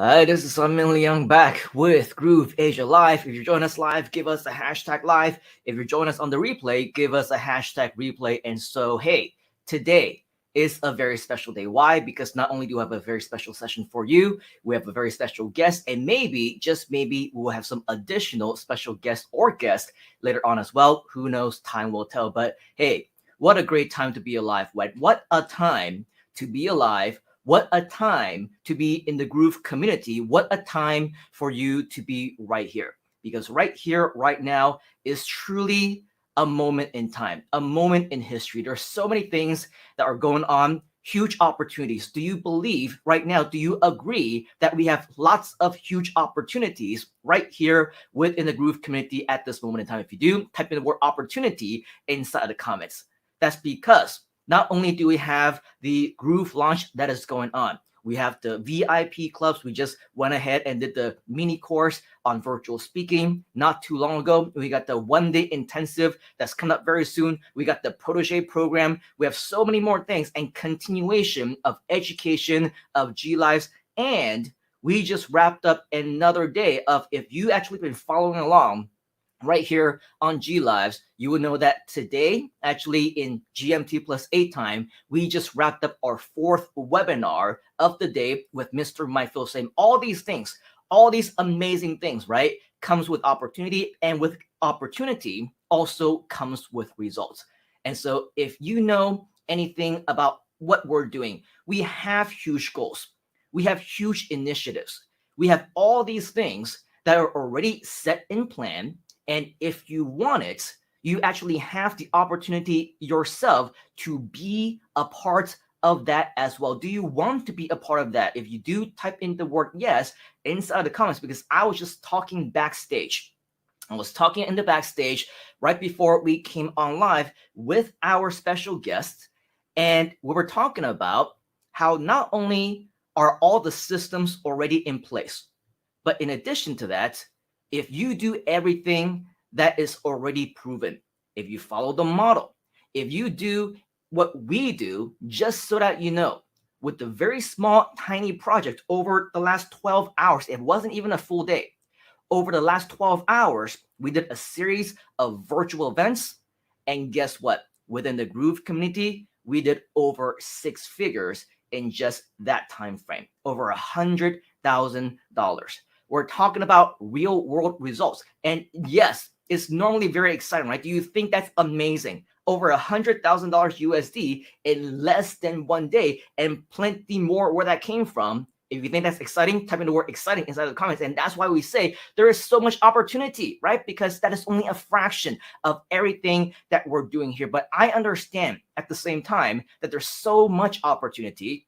Hi, this is Min Liang back with GrooveAsia Live. If you join us live, give us a hashtag live. If you join us on the replay, give us a hashtag replay. And so, hey, today is a very special day. Why? Because not only do we have a very special session for you, we have a very special guest, and maybe, just maybe, we'll have some additional special guest or guest later on as well. Who knows? Time will tell. But hey, what a great time to be alive. What a time to be alive. What a time to be in the Groove community. What a time for you to be right here. Because right here, right now, is truly a moment in time, a moment in history. There are so many things that are going on, huge opportunities. Do you believe right now, do you agree that we have lots of huge opportunities right here within the Groove community at this moment in time? If you do, type in the word opportunity inside the comments. That's because not only do we have the Groove launch that is going on, we have the VIP clubs. We just went ahead and did the mini course on virtual speaking not too long ago. We got the one-day intensive that's coming up very soon. We got the Protege Program. We have so many more things and continuation of education of G Lives. And we just wrapped up another day of, if you actually been following along right here on G Lives, you will know that today, actually in GMT plus 8 time, we just wrapped up our 4th webinar of the day with Mr. Mike Phil, saying all these things, all these amazing things, right, comes with opportunity, and with opportunity also comes with results. And so if you know anything about what we're doing, we have huge goals. We have huge initiatives. We have all these things that are already set in plan. And if you want it, you actually have the opportunity yourself to be a part of that as well. Do you want to be a part of that? If you do, type in the word yes inside the comments, because I was just talking backstage. I was talking in the backstage right before we came on live with our special guest. And we were talking about how not only are all the systems already in place, but in addition to that, if you do everything that is already proven, if you follow the model, if you do what we do, just so that you know, with the very small, tiny project over the last 12 hours, it wasn't even a full day. Over the last 12 hours, we did a series of virtual events. And guess what? Within the Groove community, we did over 6 figures in just that time frame, over $100,000. We're talking about real world results. And yes, it's normally very exciting, right? Do you think that's amazing? Over $100,000 USD in less than 1 day, and plenty more where that came from. If you think that's exciting, type in the word exciting inside the comments. And that's why we say there is so much opportunity, right? Because that is only a fraction of everything that we're doing here. But I understand at the same time that there's so much opportunity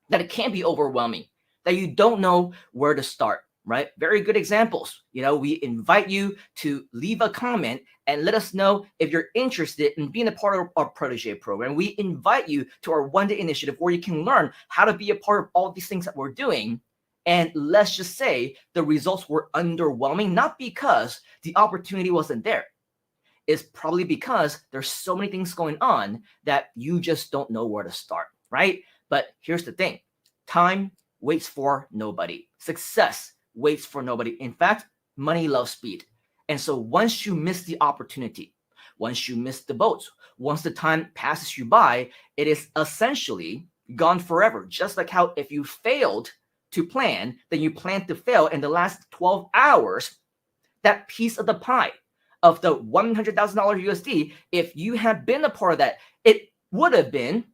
that it can be overwhelming, that you don't know where to start. Right? Very good examples. We invite you to leave a comment and let us know if you're interested in being a part of our Protege program. We invite you to our one-day initiative where you can learn how to be a part of all these things that we're doing. And let's just say the results were underwhelming, not because the opportunity wasn't there. It's probably because there's so many things going on that you just don't know where to start, right? But here's the thing. Time waits for nobody. Success waits for nobody. In fact, money loves speed. And so once you miss the opportunity, once you miss the boat, once the time passes you by, it is essentially gone forever. Just like how if you failed to plan, then you plan to fail in the last 12 hours, that piece of the pie of the $100,000 USD, if you had been a part of that, it would have been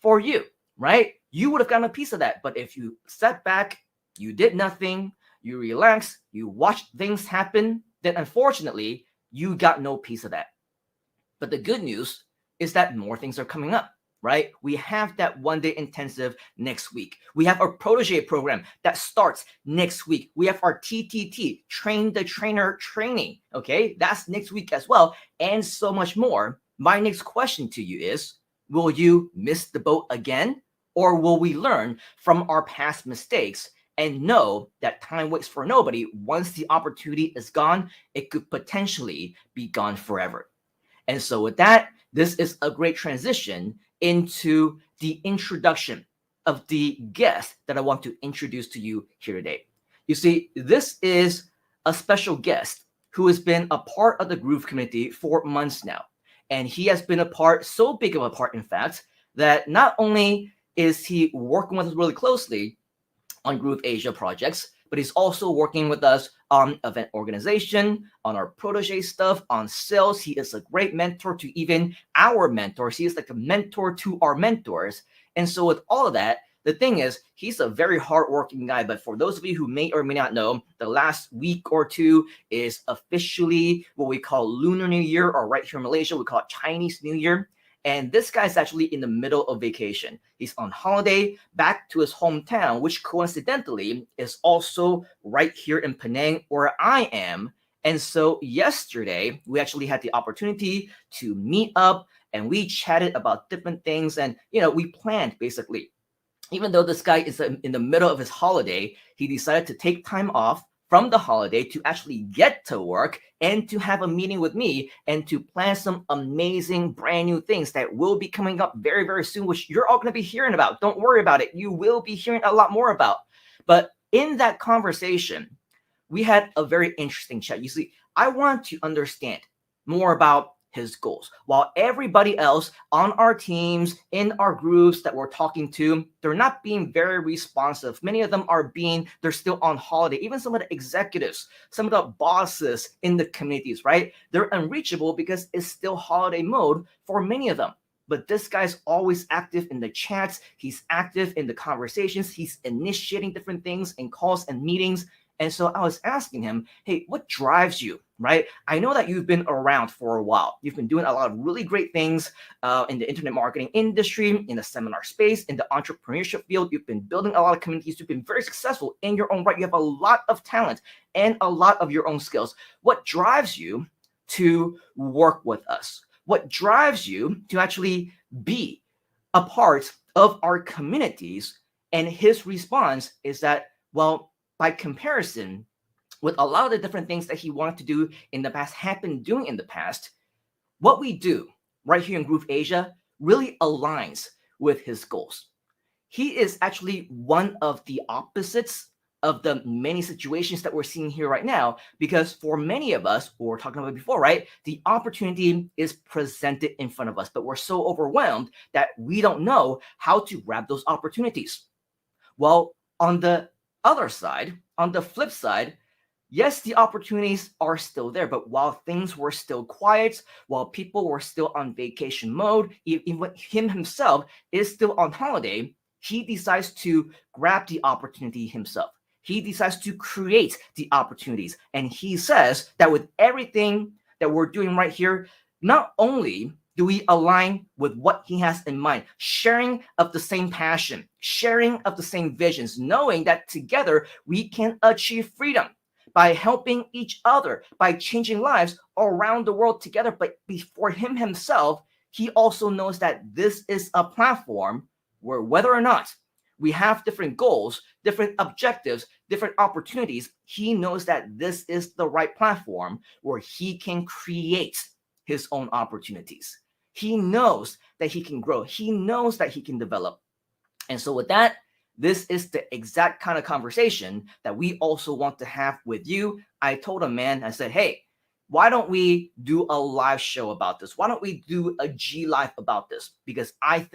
for you, right? You would have gotten a piece of that. But if you sat back, you did nothing, you relax, you watch things happen, then unfortunately, you got no piece of that. But the good news is that more things are coming up, right? We have that one-day intensive next week. We have our Protege program that starts next week. We have our TTT, Train the Trainer training, okay? That's next week as well, and so much more. My next question to you is, will you miss the boat again? Or will we learn from our past mistakes and know that time waits for nobody? Once the opportunity is gone, it could potentially be gone forever. And so with that, this is a great transition into the introduction of the guest that I want to introduce to you here today. You see, this is a special guest who has been a part of the Groove community for months now. And he has been a part, so big of a part, in fact, that not only is he working with us really closely on GrooveAsia projects, but he's also working with us on event organization, on our protege stuff, on sales. He is a great mentor to even our mentors. He is like a mentor to our mentors. And so with all of that, the thing is, he's a very hardworking guy. But for those of you who may or may not know, the last week or two is officially what we call Lunar New Year, or right here in Malaysia, we call it Chinese New Year. And this guy's actually in the middle of vacation. He's on holiday back to his hometown, which coincidentally is also right here in Penang, where I am. And so yesterday, we actually had the opportunity to meet up and we chatted about different things. And, we planned basically. Even though this guy is in the middle of his holiday, he decided to take time off from the holiday to actually get to work and to have a meeting with me and to plan some amazing brand new things that will be coming up very, very soon, which you're all going to be hearing about. Don't worry about it. You will be hearing a lot more about. But in that conversation, we had a very interesting chat. You see, I want to understand more about his goals, while everybody else on our teams, in our groups that we're talking to, they're not being very responsive. Many of them they're still on holiday. Even some of the executives, some of the bosses in the communities, right? They're unreachable because it's still holiday mode for many of them. But this guy's always active in the chats. He's active in the conversations. He's initiating different things and calls and meetings. And so I was asking him, hey, what drives you, right? I know that you've been around for a while. You've been doing a lot of really great things in the internet marketing industry, in the seminar space, in the entrepreneurship field. You've been building a lot of communities. You've been very successful in your own right. You have a lot of talent and a lot of your own skills. What drives you to work with us? What drives you to actually be a part of our communities? And his response is that, well, by comparison with a lot of the different things that he wanted to do in the past, had been doing in the past, what we do right here in GrooveAsia really aligns with his goals. He is actually one of the opposites of the many situations that we're seeing here right now, because for many of us, what we're talking about before, right, the opportunity is presented in front of us, but we're so overwhelmed that we don't know how to grab those opportunities. Well, on the other side, on the flip side, yes, the opportunities are still there, but while things were still quiet, while people were still on vacation mode, even him himself is still on holiday, he decides to grab the opportunity himself. He decides to create the opportunities. And he says that with everything that we're doing right here, not only do we align with what he has in mind, sharing of the same passion, sharing of the same visions, knowing that together we can achieve freedom by helping each other, by changing lives around the world together. But for him himself, he also knows that this is a platform where whether or not we have different goals, different objectives, different opportunities, he knows that this is the right platform where he can create his own opportunities. He knows that he can grow. He knows that he can develop. And so with that, this is the exact kind of conversation that we also want to have with you. I told him, man, I said, hey, why don't we do a live show about this? Why don't we do a G Live about this? Because I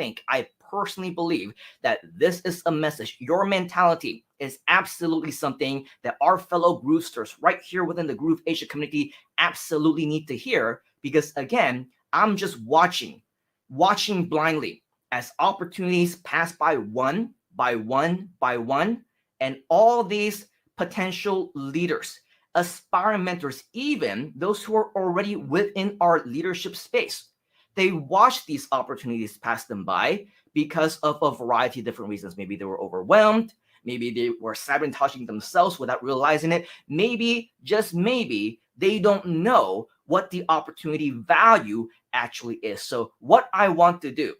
personally believe that this is a message. Your mentality is absolutely something that our fellow Groovesters right here within the GrooveAsia community absolutely need to hear. Because again, I'm just watching blindly as opportunities pass by one by one by one, and all these potential leaders, aspiring mentors, even those who are already within our leadership space, they watch these opportunities pass them by because of a variety of different reasons. Maybe they were overwhelmed. Maybe they were sabotaging themselves without realizing it. Maybe, just maybe, they don't know what the opportunity value actually is. So what I want to do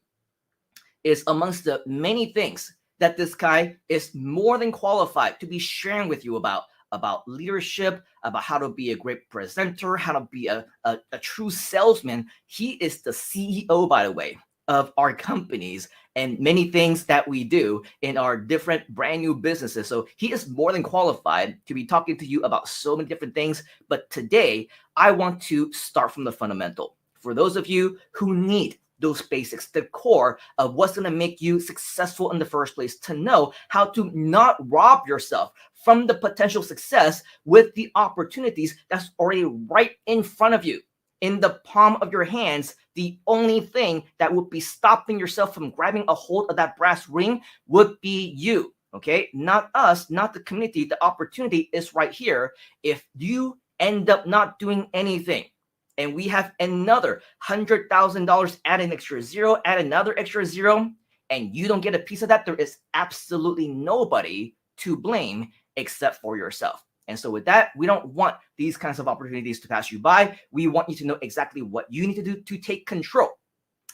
is, amongst the many things that this guy is more than qualified to be sharing with you about leadership, about how to be a great presenter, how to be a true salesman. He is the CEO, by the way, of our companies and many things that we do in our different brand new businesses. So he is more than qualified to be talking to you about so many different things. But today, I want to start from the fundamental. For those of you who need those basics, the core of what's going to make you successful in the first place, to know how to not rob yourself from the potential success with the opportunities that's already right in front of you, in the palm of your hands. The only thing that would be stopping yourself from grabbing a hold of that brass ring would be you. Okay, not us, not the community. The opportunity is right here. If you end up not doing anything, and we have another $100,000, add an extra zero, add another extra zero, and you don't get a piece of that, there is absolutely nobody to blame except for yourself. And so with that, we don't want these kinds of opportunities to pass you by. We want you to know exactly what you need to do to take control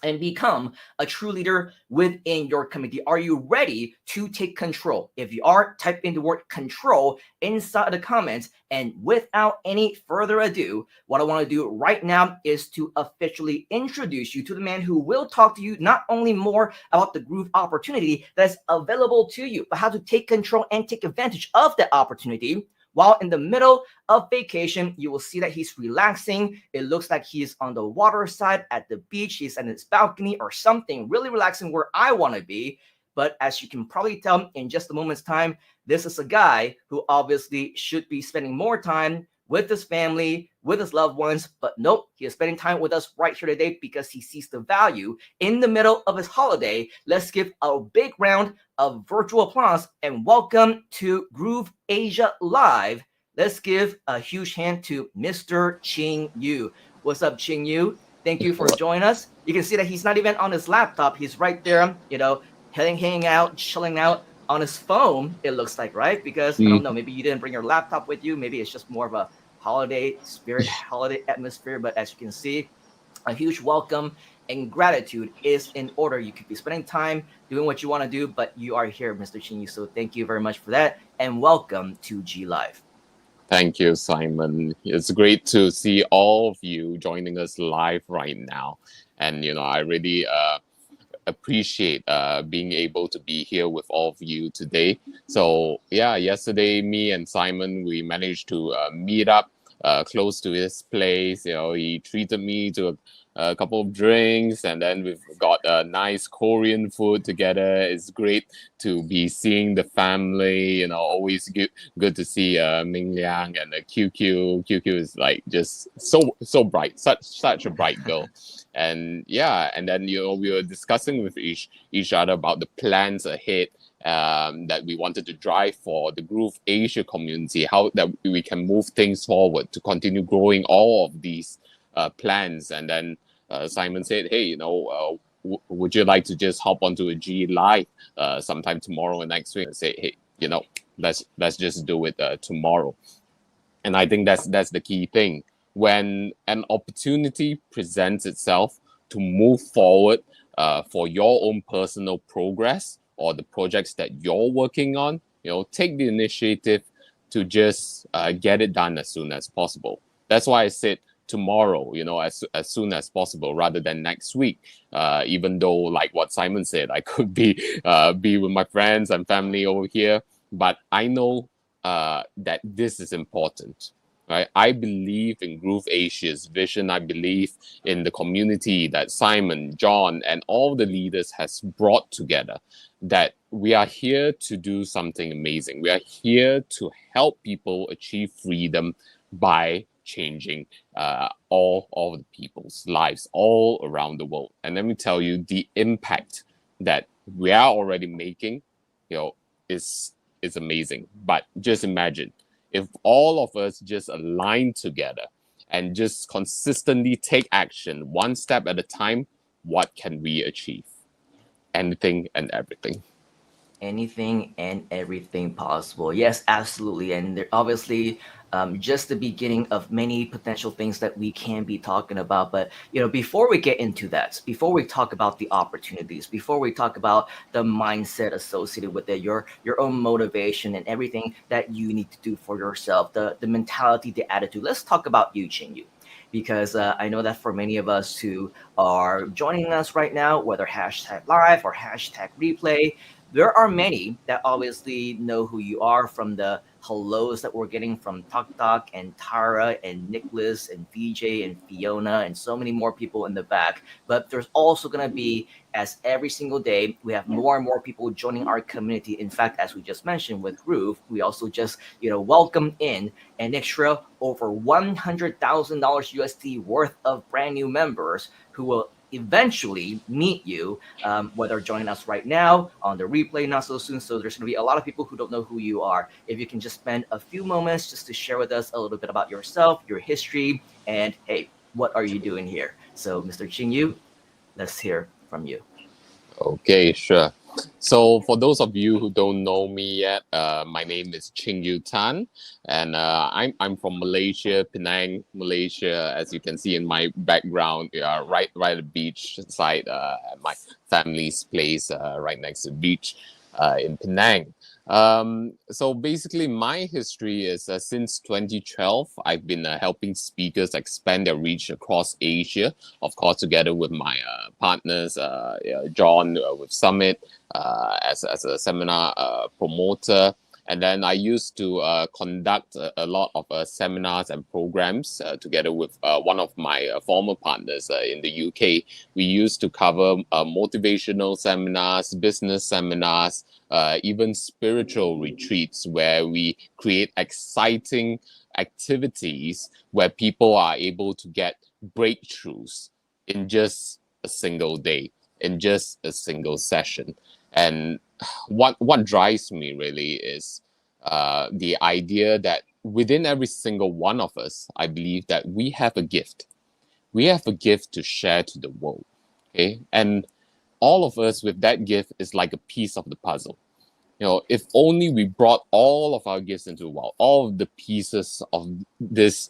and become a true leader within your community. Are you ready to take control? If you are, type in the word control inside the comments. And without any further ado, what I want to do right now is to officially introduce you to the man who will talk to you not only more about the Groove opportunity that's available to you, but how to take control and take advantage of that opportunity. While in the middle of vacation, you will see that he's relaxing. It looks like he's on the water side at the beach. He's at his balcony or something, really relaxing where I want to be. But as you can probably tell in just a moment's time, this is a guy who obviously should be spending more time with his family, with his loved ones. But nope, he is spending time with us right here today because he sees the value in the middle of his holiday. Let's give a big round of virtual applause and welcome to GrooveAsia Live. Let's give a huge hand to Mr. Ching Yu. What's up, Ching Yu? Thank you for joining us. You can see that he's not even on his laptop. He's right there, hanging out, chilling out on his phone, it looks like, right? Because I don't know, maybe you didn't bring your laptop with you. Maybe it's just more of a holiday spirit, holiday atmosphere. But as you can see, a huge welcome and gratitude is in order. You could be spending time doing what you want to do, but you are here, Mr. Chin. So thank you very much for that. And welcome to G Live. Thank you, Simon. It's great to see all of you joining us live right now. And, I really appreciate being able to be here with all of you today. So, yeah, yesterday, me and Simon, we managed to meet up close to his place. He treated me to a couple of drinks, and then we've got a nice Korean food together. It's great to be seeing the family. Always good to see Ming Liang and QQ. QQ is like just so bright, such a bright girl. And yeah, and then we were discussing with each other about the plans ahead that we wanted to drive for the GrooveAsia community, how that we can move things forward to continue growing all of these plans. And then Simon said, hey, would you like to just hop onto a G Live sometime tomorrow or next week? And say, hey, let's just do it tomorrow. And I think that's the key thing. When an opportunity presents itself to move forward for your own personal progress or the projects that you're working on, take the initiative to just get it done as soon as possible. That's why I said tomorrow, as soon as possible rather than next week. Even though, like what Simon said, I could be with my friends and family over here, but I know that this is important. Right? I believe in GrooveAsia's vision. I believe in the community that Simon, John, and all the leaders has brought together, that we are here to do something amazing. We are here to help people achieve freedom by changing all of the people's lives all around the world. And let me tell you, the impact that we are already making, is amazing. But just imagine, if all of us just align together and just consistently take action one step at a time, what can we achieve? Anything and everything. Anything and everything possible. Yes, absolutely. And they're obviously just the beginning of many potential things that we can be talking about. But before we get into that, before we talk about the opportunities, before we talk about the mindset associated with it, your own motivation and everything that you need to do for yourself, the mentality, the attitude. Let's talk about you, Ching Yu. because I know that for many of us who are joining us right now, whether hashtag live or hashtag replay, there are many that obviously know who you are from the hellos that we're getting from Tuk Tuk and Tara and Nicholas and VJ and Fiona and so many more people in the back. But there's also going to be, as every single day, we have more and more people joining our community. In fact, as we just mentioned with Groove, we also just welcome in an extra over $100,000 USD worth of brand new members who will eventually meet you, whether joining us right now on the replay not so soon. So there's going to be a lot of people who don't know who you are. If you can just spend a few moments just to share with us a little bit about yourself, your history, and hey, what are you doing here? So Mr. Ching Yu, let's hear from you. Okay, sure. So, for those of you who don't know me yet, my name is Ching Yu Tan, and I'm from Malaysia, Penang, Malaysia. As you can see in my background, right at the beach side, at my family's place, right next to the beach, in Penang. So basically, my history is since 2012, I've been helping speakers expand their reach across Asia, of course, together with my partners, John with Summit as a seminar promoter. And then I used to conduct a lot of seminars and programs together with one of my former partners in the UK. We used to cover motivational seminars, business seminars, even spiritual retreats where we create exciting activities where people are able to get breakthroughs in just a single day, in just a single session. And what drives me really is the idea that within every single one of us, I believe that we have a gift. We have a gift to share to the world. Okay. And all of us with that gift is like a piece of the puzzle. If only we brought all of our gifts into the world, all of the pieces of this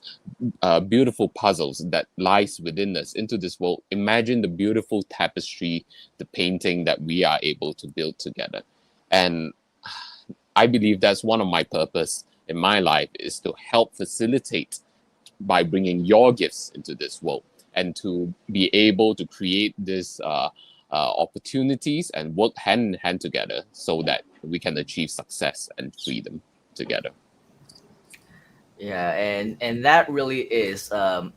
beautiful puzzles that lies within us into this world, imagine the beautiful tapestry, the painting that we are able to build together. And I believe that's one of my purpose in my life is to help facilitate by bringing your gifts into this world and to be able to create this opportunities and work hand in hand together so that we can achieve success and freedom together. Yeah, and that really is the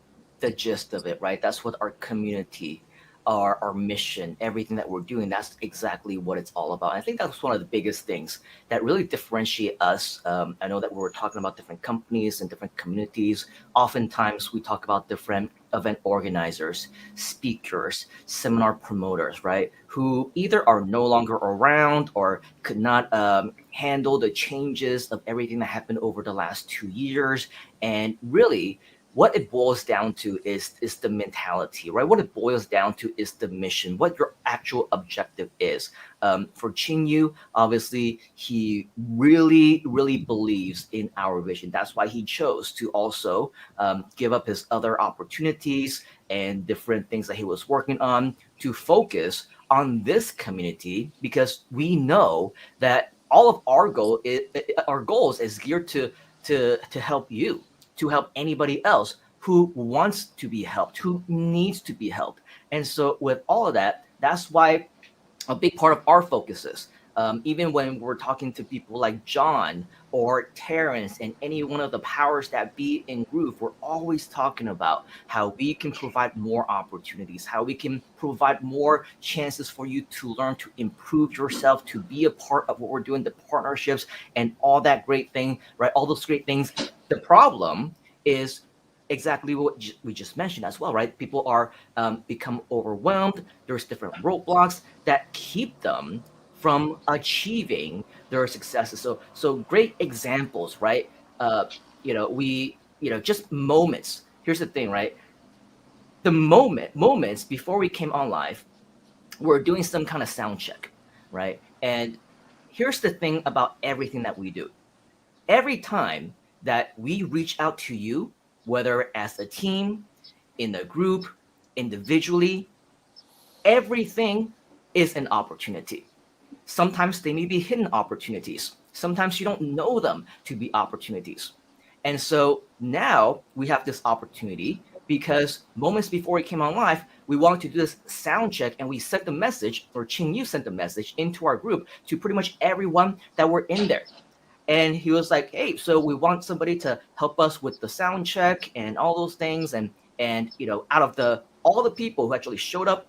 gist of it, right? That's what our community, our mission, everything that we're doing, that's exactly what it's all about. I think that's one of the biggest things that really differentiate us. I know that we're talking about different companies and different communities. Oftentimes, we talk about different event organizers, speakers, seminar promoters, right? Who either are no longer around or could not handle the changes of everything that happened over the last 2 years. And really, what it boils down to is the mentality, right? What it boils down to is the mission, what your actual objective is. For Ching Yu, obviously, he really, really believes in our vision. That's why he chose to also give up his other opportunities and different things that he was working on to focus on this community, because we know that all of our goals is geared to help you, to help anybody else who wants to be helped, who needs to be helped. And so with all of that, that's why a big part of our focus is. Even when we're talking to people like John or Terence and any one of the powers that be in Groove, we're always talking about how we can provide more opportunities, how we can provide more chances for you to learn, to improve yourself, to be a part of what we're doing, the partnerships and all that great thing, right? All those great things. The problem is exactly what we just mentioned as well, right? People are become overwhelmed. There's different roadblocks that keep them from achieving their successes. So great examples, right? We just moments. Here's the thing, right? The moments before we came on live, we're doing some kind of sound check, right? And here's the thing about everything that we do. Every time that we reach out to you, whether as a team, in a group, individually, everything is an opportunity. Sometimes they may be hidden opportunities. Sometimes you don't know them to be opportunities. And so now we have this opportunity because moments before we came on live, we wanted to do this sound check, and we sent the message, or Ching Yu sent the message into our group to pretty much everyone that were in there. And he was like, hey, so we want somebody to help us with the sound check and all those things. And out of the all the people who actually showed up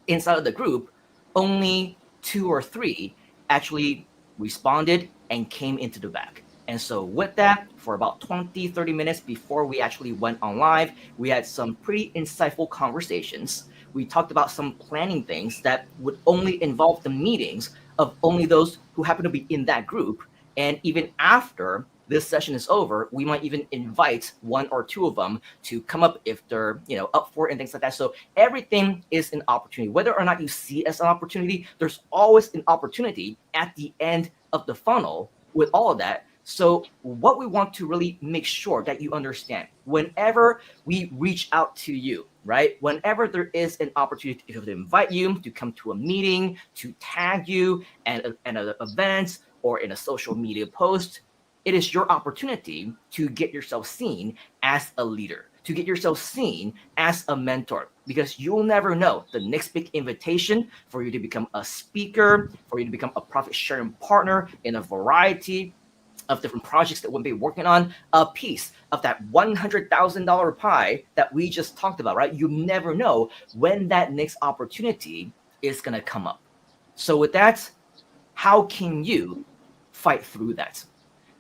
inside of the group, only two or three actually responded and came into the back. And so with that, for about 20, 30 minutes before we actually went on live, we had some pretty insightful conversations. We talked about some planning things that would only involve the meetings of only those who happen to be in that group. And even after this session is over, we might even invite one or two of them to come up if they're up for it and things like that. So everything is an opportunity. Whether or not you see it as an opportunity, there's always an opportunity at the end of the funnel with all of that. So what we want to really make sure that you understand, whenever we reach out to you, right? Whenever there is an opportunity to invite you to come to a meeting, to tag you at an event or in a social media post, it is your opportunity to get yourself seen as a leader, to get yourself seen as a mentor, because you'll never know the next big invitation for you to become a speaker, for you to become a profit sharing partner in a variety of different projects that we'll be working on, a piece of that $100,000 pie that we just talked about, right? You never know when that next opportunity is going to come up. So with that, how can you fight through that?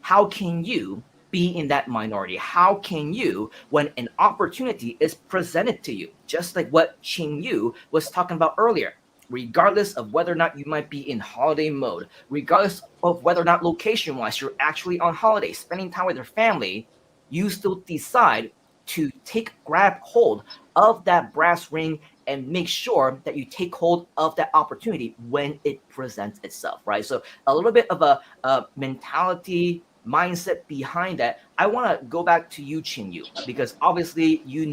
How can you be in that minority? How can you, when an opportunity is presented to you, just like what Ching Yu was talking about earlier, regardless of whether or not you might be in holiday mode, regardless of whether or not location-wise you're actually on holiday, spending time with your family, you still decide to grab hold of that brass ring and make sure that you take hold of that opportunity when it presents itself, right? So a little bit of a mentality mindset behind that. I want to go back to you, Chin Yu, because obviously you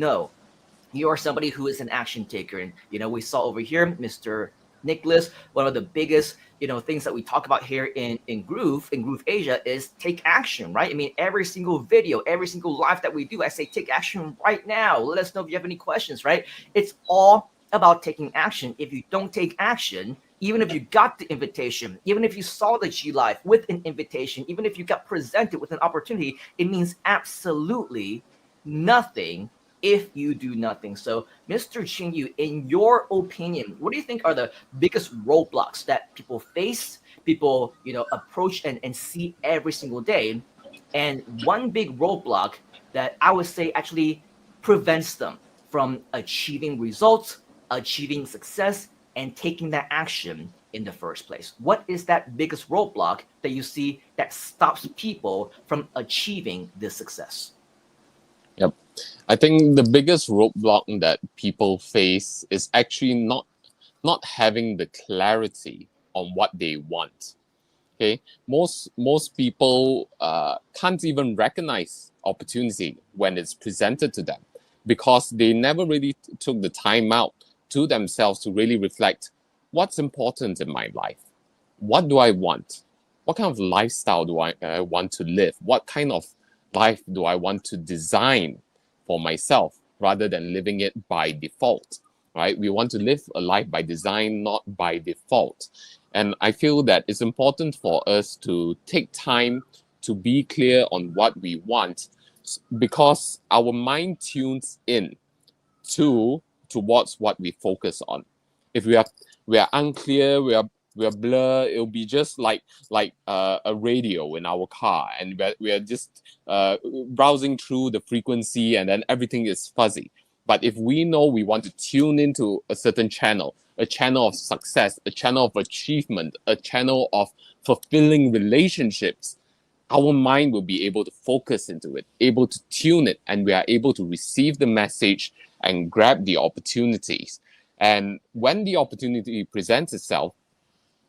are somebody who is an action taker. And we saw over here Mr. Nicholas, one of the biggest things that we talk about here in GrooveAsia is take action, right? I mean, every single video, every single live that we do, I say take action right now. Let us know if you have any questions, right? It's all about taking action. If you don't take action, even if you got the invitation, even if you saw the G Live with an invitation, even if you got presented with an opportunity, it means absolutely nothing if you do nothing. So, Mr. Ching Yu, in your opinion, what do you think are the biggest roadblocks that people face, people, approach and see every single day? And one big roadblock that I would say actually prevents them from achieving results, achieving success, and taking that action in the first place. What is that biggest roadblock that you see that stops people from achieving this success? Yep. I think the biggest roadblock that people face is actually not having the clarity on what they want. Okay, most people can't even recognize opportunity when it's presented to them because they never really took the time out to themselves to really reflect what's important in my life. What do I want? What kind of lifestyle do I want to live? What kind of life do I want to design for myself rather than living it by default? Right? We want to live a life by design, not by default. And I feel that it's important for us to take time to be clear on what we want because our mind tunes in towards what we focus on. If we are unclear, we are blur, it'll be just like a radio in our car, and we are just browsing through the frequency, and then everything is fuzzy. But if we know we want to tune into a certain channel, a channel of success, a channel of achievement, a channel of fulfilling relationships, our mind will be able to focus into it, able to tune it, and we are able to receive the message and grab the opportunities. And when the opportunity presents itself,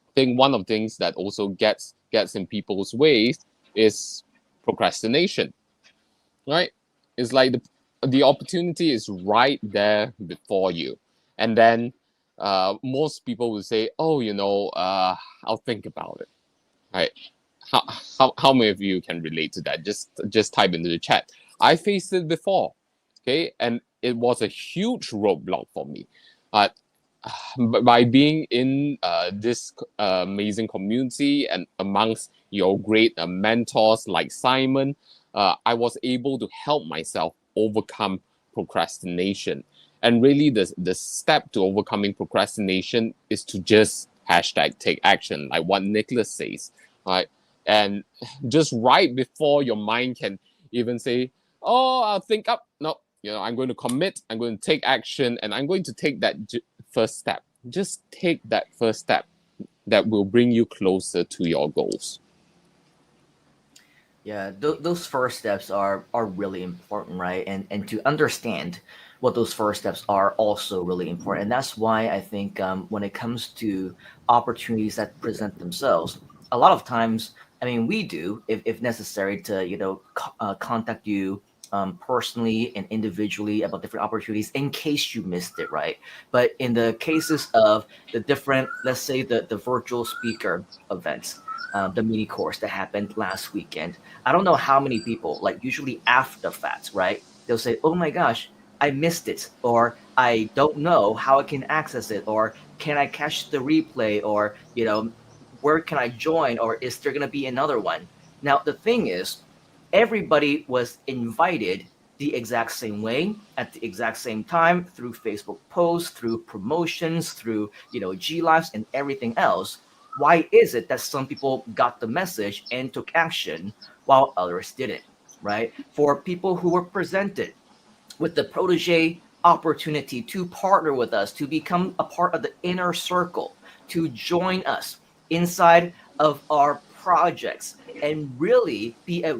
I think one of the things that also gets in people's ways is procrastination, right? It's like the opportunity is right there before you, and then most people will say, "Oh, I'll think about it." Right? How many of you can relate to that? Just type into the chat. I faced it before. Okay, and it was a huge roadblock for me. Uh, by being in this amazing community and amongst your great mentors like Simon, I was able to help myself overcome procrastination. And really, the step to overcoming procrastination is to just hashtag take action, like what Nicholas says, right? And just right before your mind can even say, "Oh, I'll think up." No, I'm going to commit. I'm going to take action, and I'm going to take that first step. Just take that first step that will bring you closer to your goals. Yeah, those first steps are really important, right? And to understand what those first steps are also really important. And that's why I think when it comes to opportunities that present themselves, a lot of times, I mean, we do, if necessary, to contact you personally and individually about different opportunities in case you missed it, right? But in the cases of the different, let's say the virtual speaker events, the mini course that happened last weekend. I don't know how many people, like usually after the fact, right? They'll say, "Oh my gosh, I missed it," or "I don't know how I can access it," or "Can I catch the replay?" or "Where can I join?" or "Is there gonna be another one?" Now the thing is, everybody was invited the exact same way at the exact same time through Facebook posts, through promotions, through G Lives and everything else. Why is it that some people got the message and took action while others didn't, right? For people who were presented with the protege opportunity to partner with us, to become a part of the inner circle, to join us inside of our projects and really be a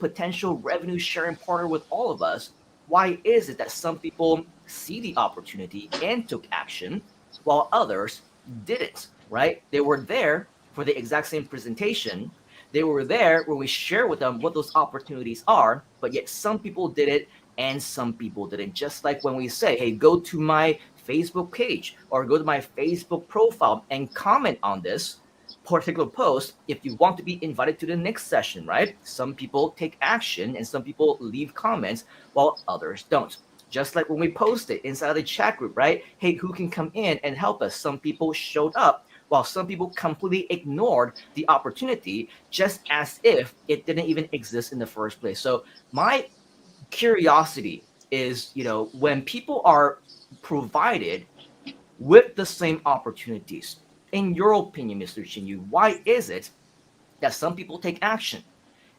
potential revenue sharing partner with all of us. Why is it that some people see the opportunity and took action while others didn't, right? They were there for the exact same presentation. They were there when we share with them what those opportunities are, but yet some people did it and some people didn't. Just like when we say, "Hey, go to my Facebook page or go to my Facebook profile and comment on this particular post if you want to be invited to the next session," right? Some people take action and some people leave comments while others don't. Just like when we posted inside the chat group, right? "Hey, who can come in and help us?" Some people showed up while some people completely ignored the opportunity just as if it didn't even exist in the first place. So my curiosity is, when people are provided with the same opportunities, in your opinion, Mr. Chin, why is it that some people take action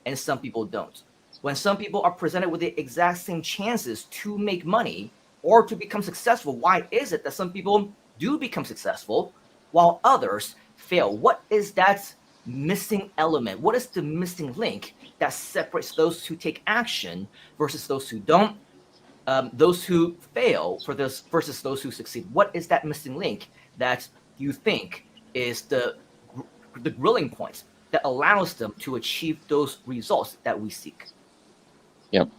and some people don't? When some people are presented with the exact same chances to make money or to become successful, why is it that some people do become successful while others fail? What is that missing element? What is the missing link that separates those who take action versus those who don't? Those who fail for this versus those who succeed. What is that missing link that you think is the grilling point that allows them to achieve those results that we seek? Yep.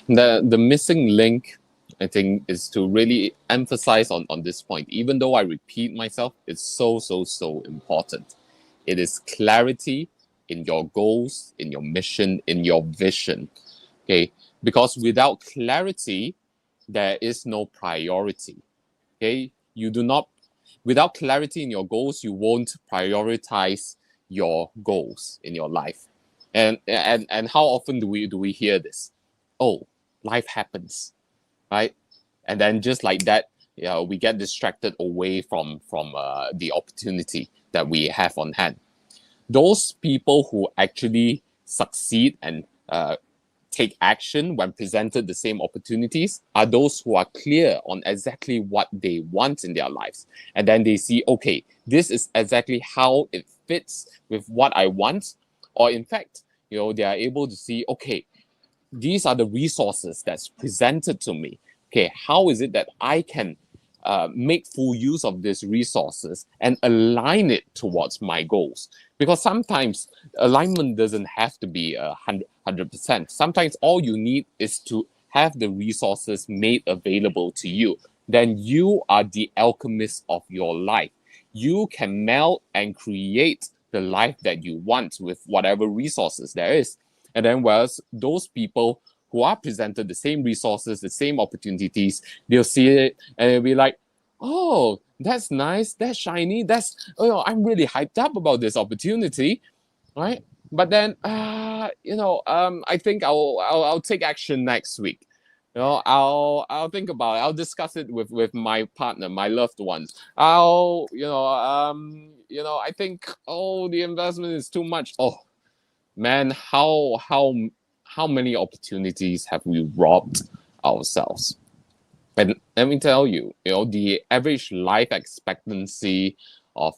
The missing link, I think, is to really emphasize on this point. Even though I repeat myself, it's so important. It is clarity in your goals, in your mission, in your vision. Okay, because without clarity, there is no priority. Okay, you do not, without clarity in your goals, you won't prioritize your goals in your life. And how often do we hear this? Oh, life happens, right? And then just like that, we get distracted away from the opportunity that we have on hand. Those people who actually succeed and take action when presented the same opportunities are those who are clear on exactly what they want in their lives. And then they see, okay, this is exactly how it fits with what I want. Or in fact, they are able to see, okay, these are the resources that's presented to me. Okay, how is it that I can make full use of these resources and align it towards my goals? Because sometimes alignment doesn't have to be 100%. Sometimes all you need is to have the resources made available to you. Then you are the alchemist of your life. You can meld and create the life that you want with whatever resources there is. And then, whereas those people who are presented the same resources, the same opportunities, they'll see it and they'll be like, oh, that's nice, that's shiny, I'm really hyped up about this opportunity, right? But then, I think I'll take action next week. I'll think about it. I'll discuss it with my partner, my loved ones. I think, the investment is too much. Oh man, how many opportunities have we robbed ourselves? And let me tell you, the average life expectancy of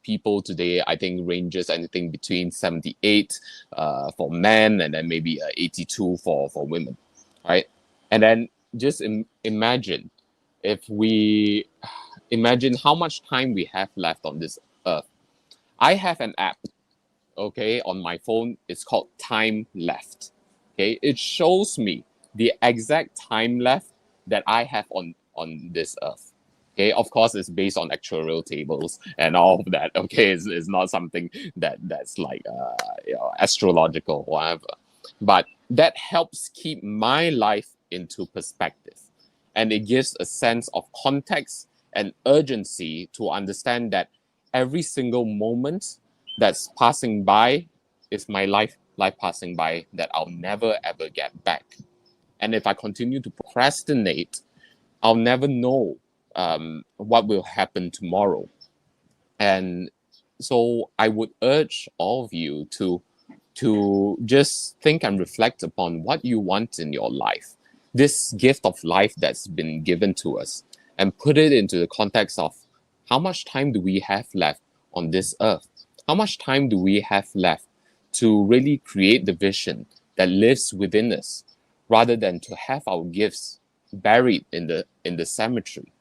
people today, I think ranges anything between 78 for men, and then maybe 82 for women, right? And then just imagine if we imagine how much time we have left on this earth. I have an app, okay, on my phone. It's called Time Left. Okay, it shows me the exact time left that I have on this earth. Okay, of course, it's based on actuarial tables and all of that. Okay, it's not something that's like astrological or whatever, but that helps keep my life into perspective, and it gives a sense of context and urgency to understand that every single moment that's passing by is my life passing by that I'll never ever get back. And if I continue to procrastinate, I'll never know what will happen tomorrow. And so I would urge all of you to just think and reflect upon what you want in your life, this gift of life that's been given to us, and put it into the context of how much time do we have left on this earth? How much time do we have left to really create the vision that lives within us, rather than to have our gifts buried in the cemetery,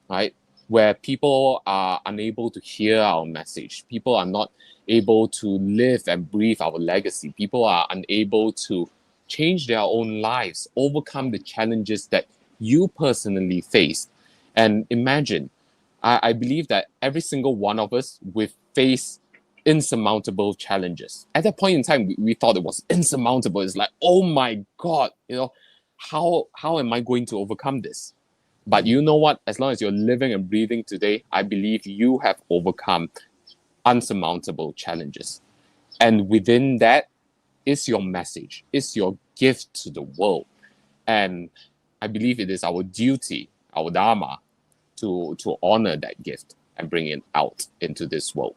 right? Where people are unable to hear our message, people are not able to live and breathe our legacy, people are unable to change their own lives, overcome the challenges that you personally faced. And imagine, I believe that every single one of us will face insurmountable challenges. At that point in time, we thought it was insurmountable. It's like, oh my God, how am I going to overcome this? But you know what? As long as you're living and breathing today, I believe you have overcome unsurmountable challenges. And within that is your message, is your gift to the world. And I believe it is our duty, our dharma, to honor that gift and bring it out into this world.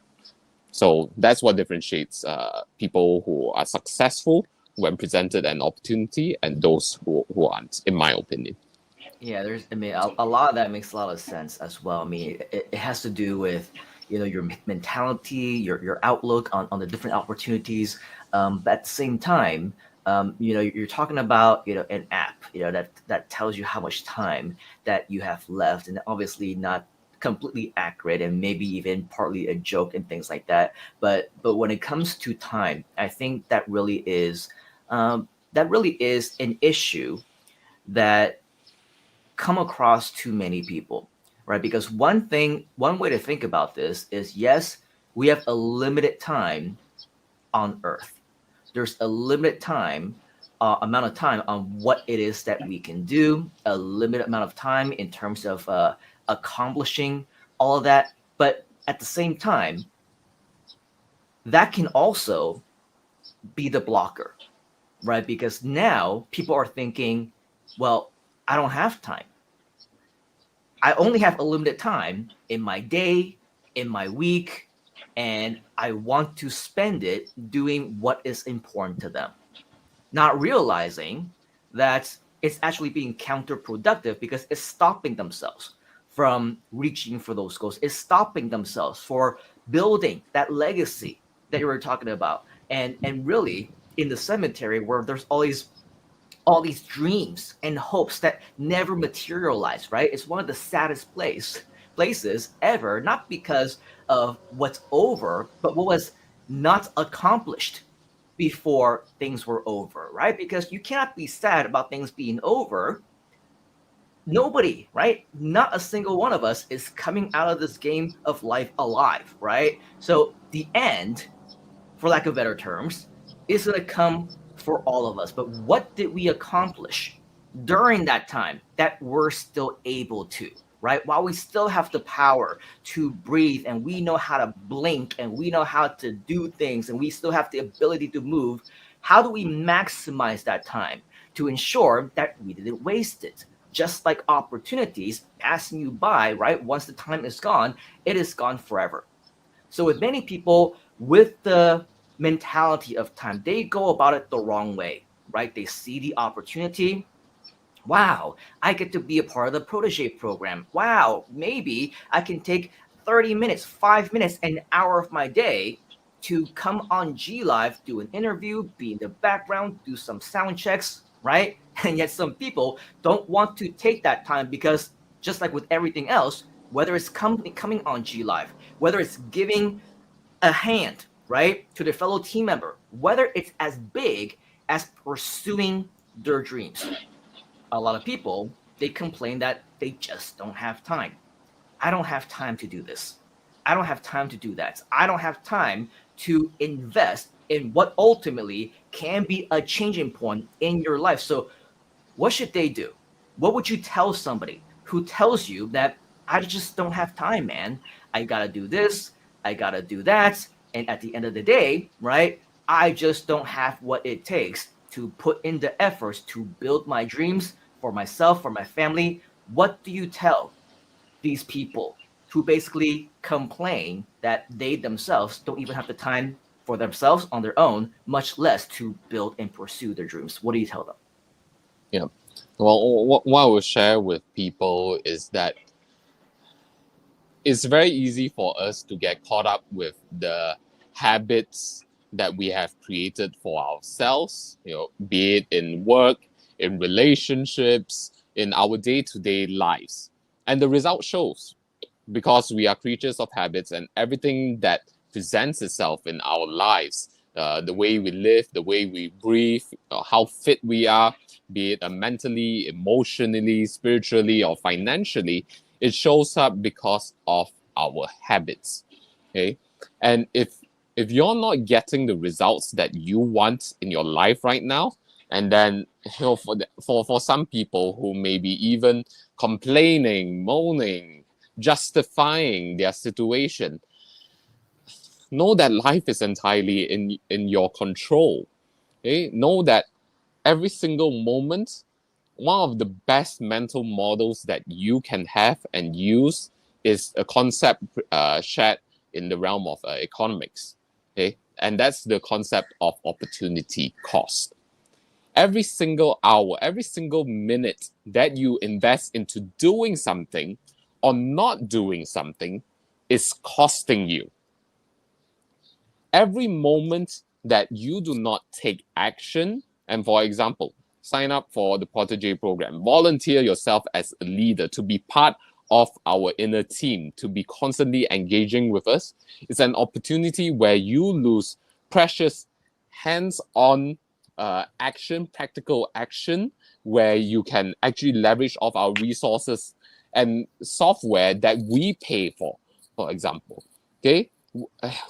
So that's what differentiates people who are successful when presented an opportunity and those who aren't, in my opinion. Yeah, a lot of that makes a lot of sense as well. I mean, it has to do with, your mentality, your outlook on the different opportunities. But at the same time, you're talking about, an app, that tells you how much time that you have left, and obviously not completely accurate and maybe even partly a joke and things like that. But when it comes to time, I think that really is an issue that come across to many people, right? Because one way to think about this is, yes, we have a limited time on Earth. There's a limited amount of time on what it is that we can do, a limited amount of time in terms of accomplishing all of that. But at the same time, that can also be the blocker, right? Because now people are thinking, well, I don't have time. I only have a limited time in my day, in my week, and I want to spend it doing what is important to them, not realizing that it's actually being counterproductive because it's stopping themselves from reaching for those goals. It's stopping themselves for building that legacy that you were talking about. And really in the cemetery where there's always all these dreams and hopes that never materialize, right? It's one of the saddest places ever, not because of what's over, but what was not accomplished before things were over, right? Because you cannot be sad about things being over. Nobody, right? Not a single one of us is coming out of this game of life alive, right? So the end, for lack of better terms, is going to come for all of us. But what did we accomplish during that time that we're still able to, right? While we still have the power to breathe and we know how to blink and we know how to do things and we still have the ability to move, how do we maximize that time to ensure that we didn't waste it? Just like opportunities passing you by, right? Once the time is gone, it is gone forever. So with many people with the mentality of time, they go about it the wrong way, right? They see the opportunity. Wow, I get to be a part of the Protege program. Wow, maybe I can take 30 minutes, 5 minutes, an hour of my day to come on G Live, do an interview, be in the background, do some sound checks, right? And yet some people don't want to take that time because just like with everything else, whether it's coming on G Live, whether it's giving a hand, right, to their fellow team member, whether it's as big as pursuing their dreams, a lot of people, they complain that they just don't have time. I don't have time to do this. I don't have time to do that. I don't have time to invest in what ultimately can be a changing point in your life. So, what should they do? What would you tell somebody who tells you that I just don't have time, man? I gotta do this, I gotta do that. And at the end of the day, right, I just don't have what it takes to put in the efforts to build my dreams for myself, for my family. What do you tell these people who basically complain that they themselves don't even have the time for themselves on their own, much less to build and pursue their dreams? What do you tell them? Yeah. Well, what I will share with people is that it's very easy for us to get caught up with the habits that we have created for ourselves, be it in work, in relationships, in our day-to-day lives. And the result shows, because we are creatures of habits, and everything that presents itself in our lives, the way we live, the way we breathe, how fit we are, be it mentally, emotionally, spiritually, or financially, it shows up because of our habits. Okay, and if you're not getting the results that you want in your life right now, and then for some people who may be even complaining, moaning, justifying their situation, know that life is entirely in your control. Okay, know that every single moment, one of the best mental models that you can have and use is a concept shared in the realm of economics. Okay, and that's the concept of opportunity cost. Every single hour, every single minute that you invest into doing something or not doing something is costing you. Every moment that you do not take action, and for example, sign up for the Protege Program, volunteer yourself as a leader to be part of our inner team, to be constantly engaging with us, it's an opportunity where you lose precious hands-on action, practical action, where you can actually leverage off our resources and software that we pay for example. Okay,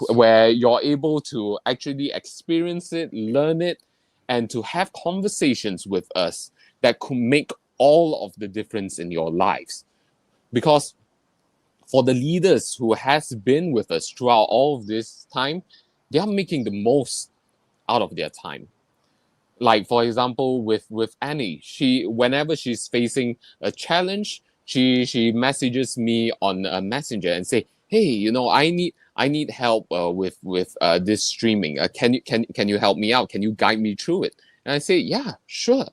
where you're able to actually experience it, learn it, and to have conversations with us that could make all of the difference in your lives. Because for the leaders who has been with us throughout all of this time, they are making the most out of their time. Like for example, with Annie, she whenever she's facing a challenge, she messages me on a messenger and say, hey, I need help with this streaming. Can you help me out? Can you guide me through it? And I say, yeah, sure.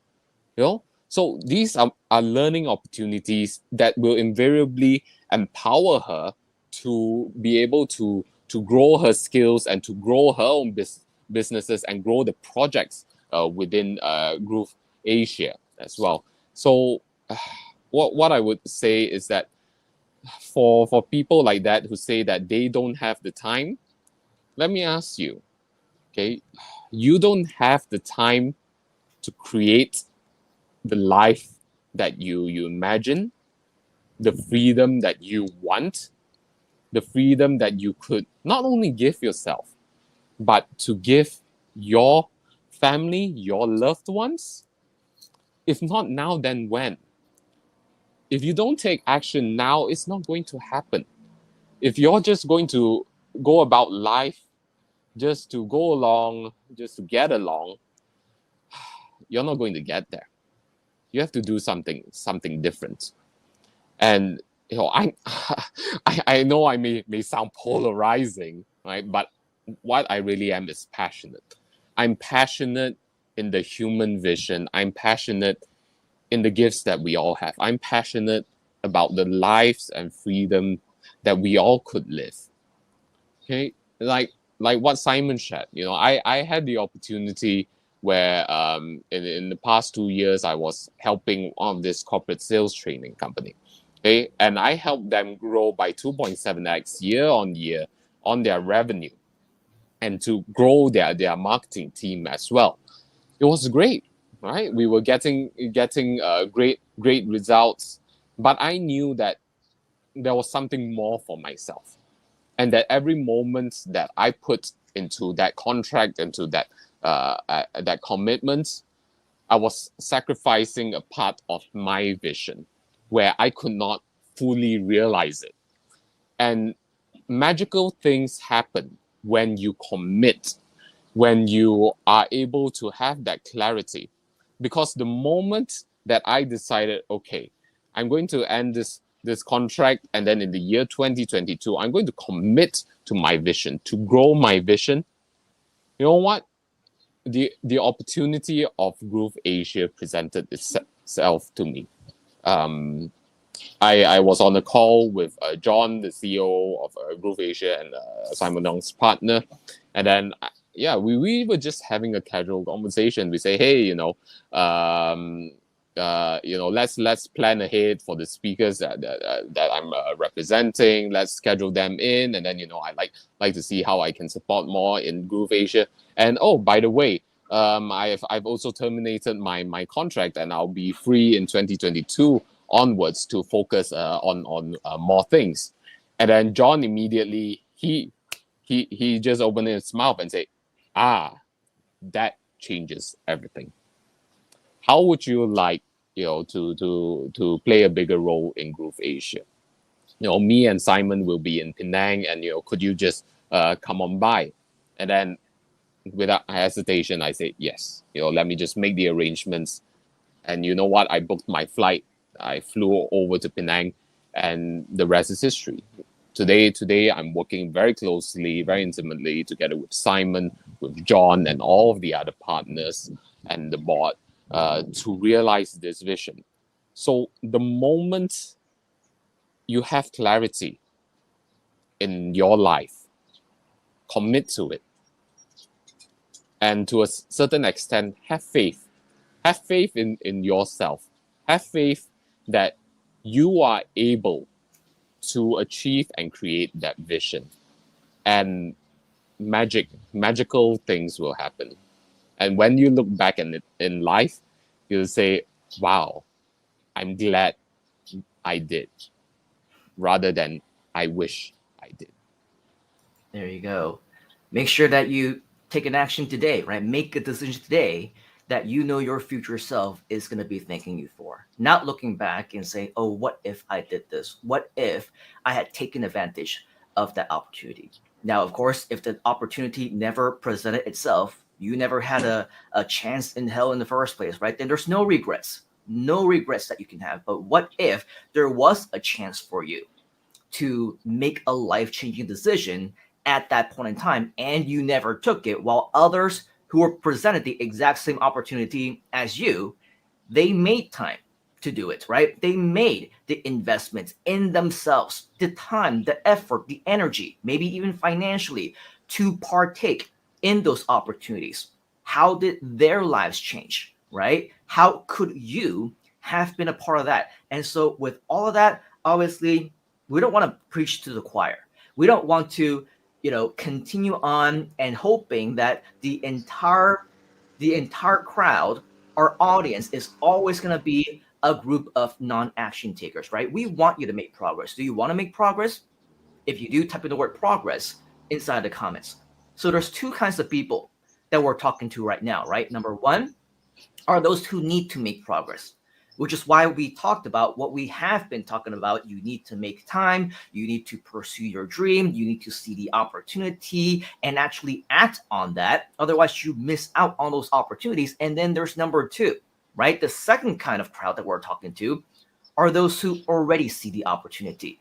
So these are learning opportunities that will invariably empower her to be able to grow her skills and to grow her own businesses and grow the projects within GrooveAsia as well. So what I would say is that for people like that who say that they don't have the time, let me ask you, okay, you don't have the time to create the life that you imagine, the freedom that you want, the freedom that you could not only give yourself, but to give your family, your loved ones? If not now, then when? If you don't take action now, it's not going to happen. If you're just going to go about life just to go along, just to get along, you're not going to get there. You have to do something different. And I I know I may sound polarizing, right? But what I really am is passionate. I'm passionate in the human vision. I'm passionate in the gifts that we all have. I'm passionate about the lives and freedom that we all could live. Okay, like what Simon shared. I had the opportunity where in the past 2 years I was helping on this corporate sales training company. Okay, and I helped them grow by 2.7x year on year on their revenue, and to grow their marketing team as well. It was great, right? We were getting great results, but I knew that there was something more for myself, and that every moment that I put into that contract, into that commitment, I was sacrificing a part of my vision where I could not fully realize it. And magical things happen when you commit, when you are able to have that clarity. Because the moment that I decided, okay, I'm going to end this contract, and then in the year 2022, I'm going to commit to my vision, to grow my vision. You know what? The opportunity of GrooveAsia presented itself to me. Um, I was on a call with John, the CEO of GrooveAsia, and Simon Young's partner, and then yeah, we were just having a casual conversation. We say, hey, let's plan ahead for the speakers that I'm representing. Let's schedule them in, and then I like to see how I can support more in GrooveAsia. And oh, by the way, I've also terminated my contract, and I'll be free in 2022 onwards to focus on more things. And then John immediately he just opened his mouth and said, that changes everything. How would you like to play a bigger role in GrooveAsia? Me and Simon will be in Penang, and could you just come on by? And then without hesitation, I said yes. Let me just make the arrangements. And you know what? I booked my flight. I flew over to Penang, and the rest is history. Today, I'm working very closely, very intimately together with Simon, with John, and all of the other partners and the board to realize this vision. So the moment you have clarity in your life, commit to it, and to a certain extent, have faith. Have faith in yourself. Have faith that you are able to achieve and create that vision. And magical things will happen. And when you look back in life, you'll say, wow, I'm glad I did, rather than I wish I did. There you go. Make sure that you take an action today, right? Make a decision today that you know your future self is going to be thanking you for. Not looking back and saying, oh, what if I did this? What if I had taken advantage of that opportunity? Now, of course, if the opportunity never presented itself, you never had a chance in hell in the first place, right? Then there's no regrets. No regrets that you can have. But what if there was a chance for you to make a life-changing decision at that point in time and you never took it, while others who were presented the exact same opportunity as you, they made time to do it, right? They made the investments in themselves, the time, the effort, the energy, maybe even financially, to partake in those opportunities. How did their lives change, right? How could you have been a part of that? And so with all of that, obviously, we don't want to preach to the choir. We don't want to, continue on and hoping that the entire crowd, our audience, is always going to be a group of non-action takers, right? We want you to make progress. Do you want to make progress? If you do, type in the word progress inside the comments. So there's two kinds of people. that we're talking to right now, right? Number one are those who need to make progress, which is why we talked about what we have been talking about. You need to make time, you need to pursue your dream, you need to see the opportunity and actually act on that. Otherwise, you miss out on those opportunities. And then there's number two, right? The second kind of crowd that we're talking to are those who already see the opportunity.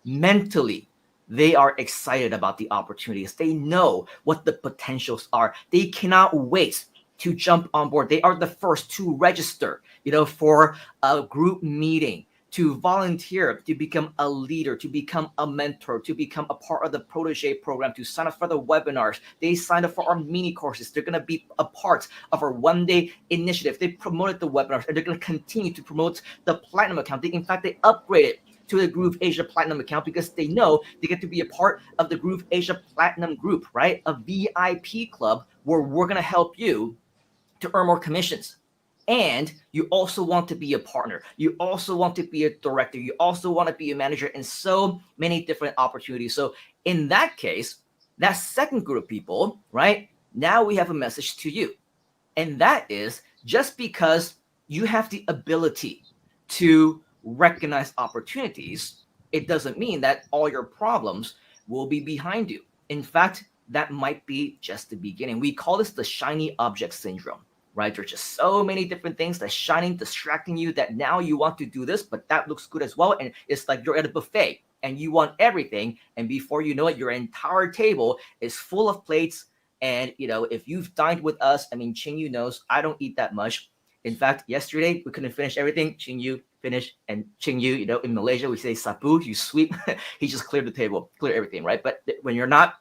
Mentally, they are excited about the opportunities. They know what the potentials are. They cannot wait to jump on board. They are the first to register, for a group meeting, to volunteer, to become a leader, to become a mentor, to become a part of the Protege Program, to sign up for the webinars. They signed up for our mini courses. They're going to be a part of our one-day initiative. They promoted the webinars, and they're going to continue to promote the Platinum account. In fact, they upgraded to the GrooveAsia Platinum account because they know they get to be a part of the GrooveAsia Platinum group, right? A VIP club where we're going to help you to earn more commissions. And you also want to be a partner. You also want to be a director. You also want to be a manager in so many different opportunities. So in that case, that second group of people, right? Now we have a message to you. And that is just because you have the ability to recognize opportunities, it doesn't mean that all your problems will be behind you. In fact, that might be just the beginning. We call this the shiny object syndrome, right? There's just so many different things that's shining, distracting you that now you want to do this, but that looks good as well. And it's like you're at a buffet and you want everything. And before you know it, your entire table is full of plates. And, if you've dined with us, I mean, Ching Yu knows I don't eat that much. In fact, yesterday we couldn't finish everything. Ching Yu finished, and Ching Yu, in Malaysia we say sapu, you sweep. He just cleared the table, cleared everything, right? But when you're not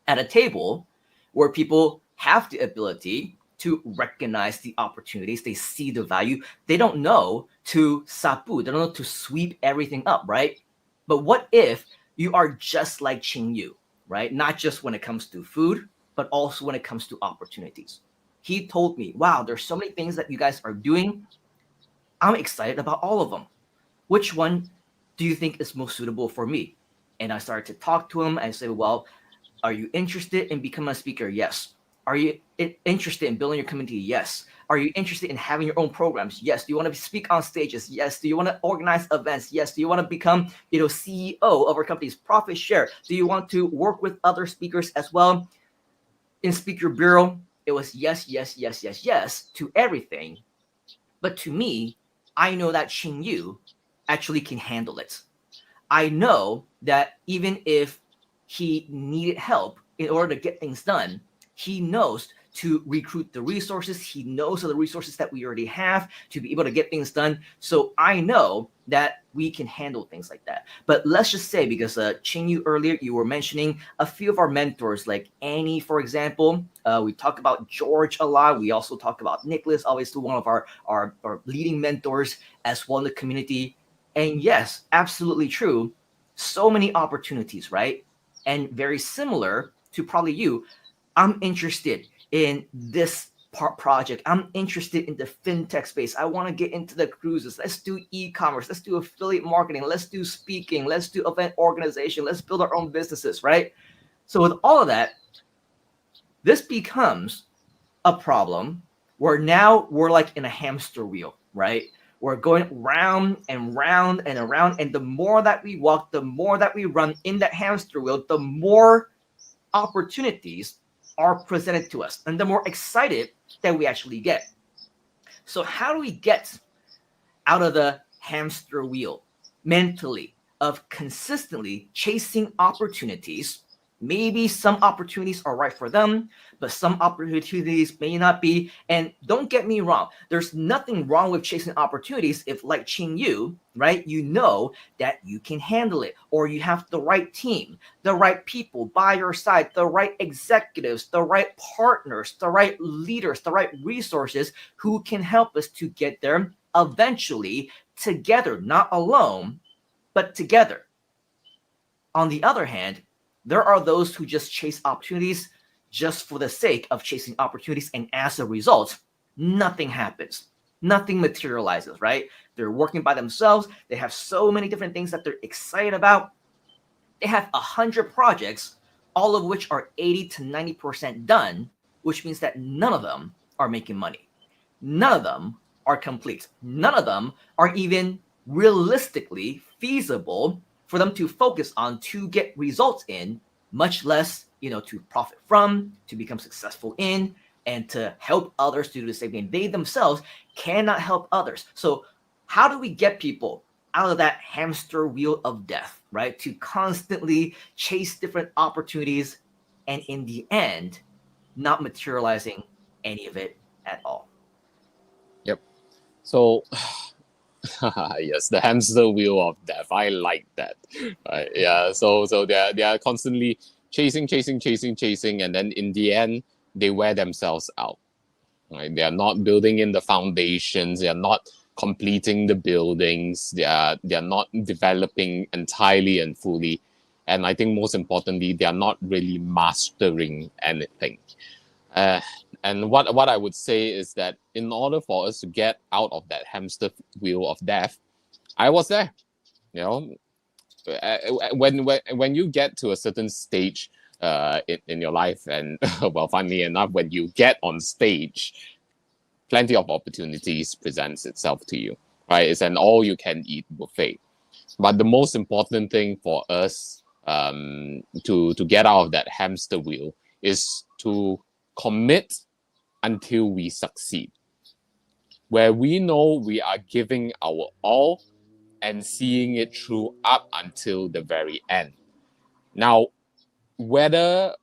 at a table where people have the ability to recognize the opportunities, they see the value, they don't know to sapu, they don't know to sweep everything up, right? But what if you are just like Ching Yu, right? Not just when it comes to food, but also when it comes to opportunities. He told me, wow, there's so many things that you guys are doing. I'm excited about all of them. Which one do you think is most suitable for me? And I started to talk to him. I said, well, are you interested in becoming a speaker? Yes. Are you interested in building your community? Yes. Are you interested in having your own programs? Yes. Do you want to speak on stages? Yes. Do you want to organize events? Yes. Do you want to become, CEO of our company's profit share? Do you want to work with other speakers as well in speaker bureau? It was yes, yes, yes, yes, yes to everything. But to me, I know that Ching Yu actually can handle it. I know that even if he needed help in order to get things done, he knows to recruit the resources. He knows of the resources that we already have to be able to get things done. So I know that we can handle things like that. But let's just say, because Ching Yu earlier, you were mentioning a few of our mentors, like Annie, for example. We talk about George a lot. We also talk about Nicholas, obviously one of our leading mentors as well in the community. And yes, absolutely true. So many opportunities, right? And very similar to probably you, I'm interested in this project. I'm interested in the fintech space. I want to get into the cruises. Let's do e-commerce. Let's do affiliate marketing. Let's do speaking. Let's do event organization. Let's build our own businesses, right? So with all of that, this becomes a problem where now we're like in a hamster wheel, right? We're going round and round and around. And the more that we walk, the more that we run in that hamster wheel, the more opportunities are presented to us and the more excited that we actually get. So how do we get out of the hamster wheel mentally of consistently chasing opportunities? Maybe some opportunities are right for them, but some opportunities may not be. And don't get me wrong, there's nothing wrong with chasing opportunities if, like Ching Yu, right, you know that you can handle it, or you have the right team, the right people by your side, the right executives, the right partners, the right leaders, the right resources who can help us to get there eventually together, not alone, but together. On the other hand, there are those who just chase opportunities just for the sake of chasing opportunities. And as a result, nothing happens. Nothing materializes, right? They're working by themselves. They have so many different things that they're excited about. They have 100 projects, all of which are 80 to 90% done. which means that none of them are making money. None of them are complete. None of them are even realistically feasible for them to focus on to get results in, much less, to profit from, to become successful in, and to help others to do the same thing. They themselves cannot help others. So how do we get people out of that hamster wheel of death, right? To constantly chase different opportunities and in the end, not materializing any of it at all. Yep. So yes, the hamster wheel of death. I like that. Right. Yeah. So they are constantly chasing, and then in the end they wear themselves out. Right. They are not building in the foundations. They are not completing the buildings. They are not developing entirely and fully. And I think most importantly, they are not really mastering anything. Uh, and what I would say is that in order for us to get out of that hamster wheel of death, I was there. You know, when you get to a certain stage in your life, and well, funnily enough, when you get on stage, plenty of opportunities presents itself to you. Right, it's an all-you-can-eat buffet. But the most important thing for us to get out of that hamster wheel is to commit until we succeed, where we know we are giving our all and seeing it through up until the very end. Now, whether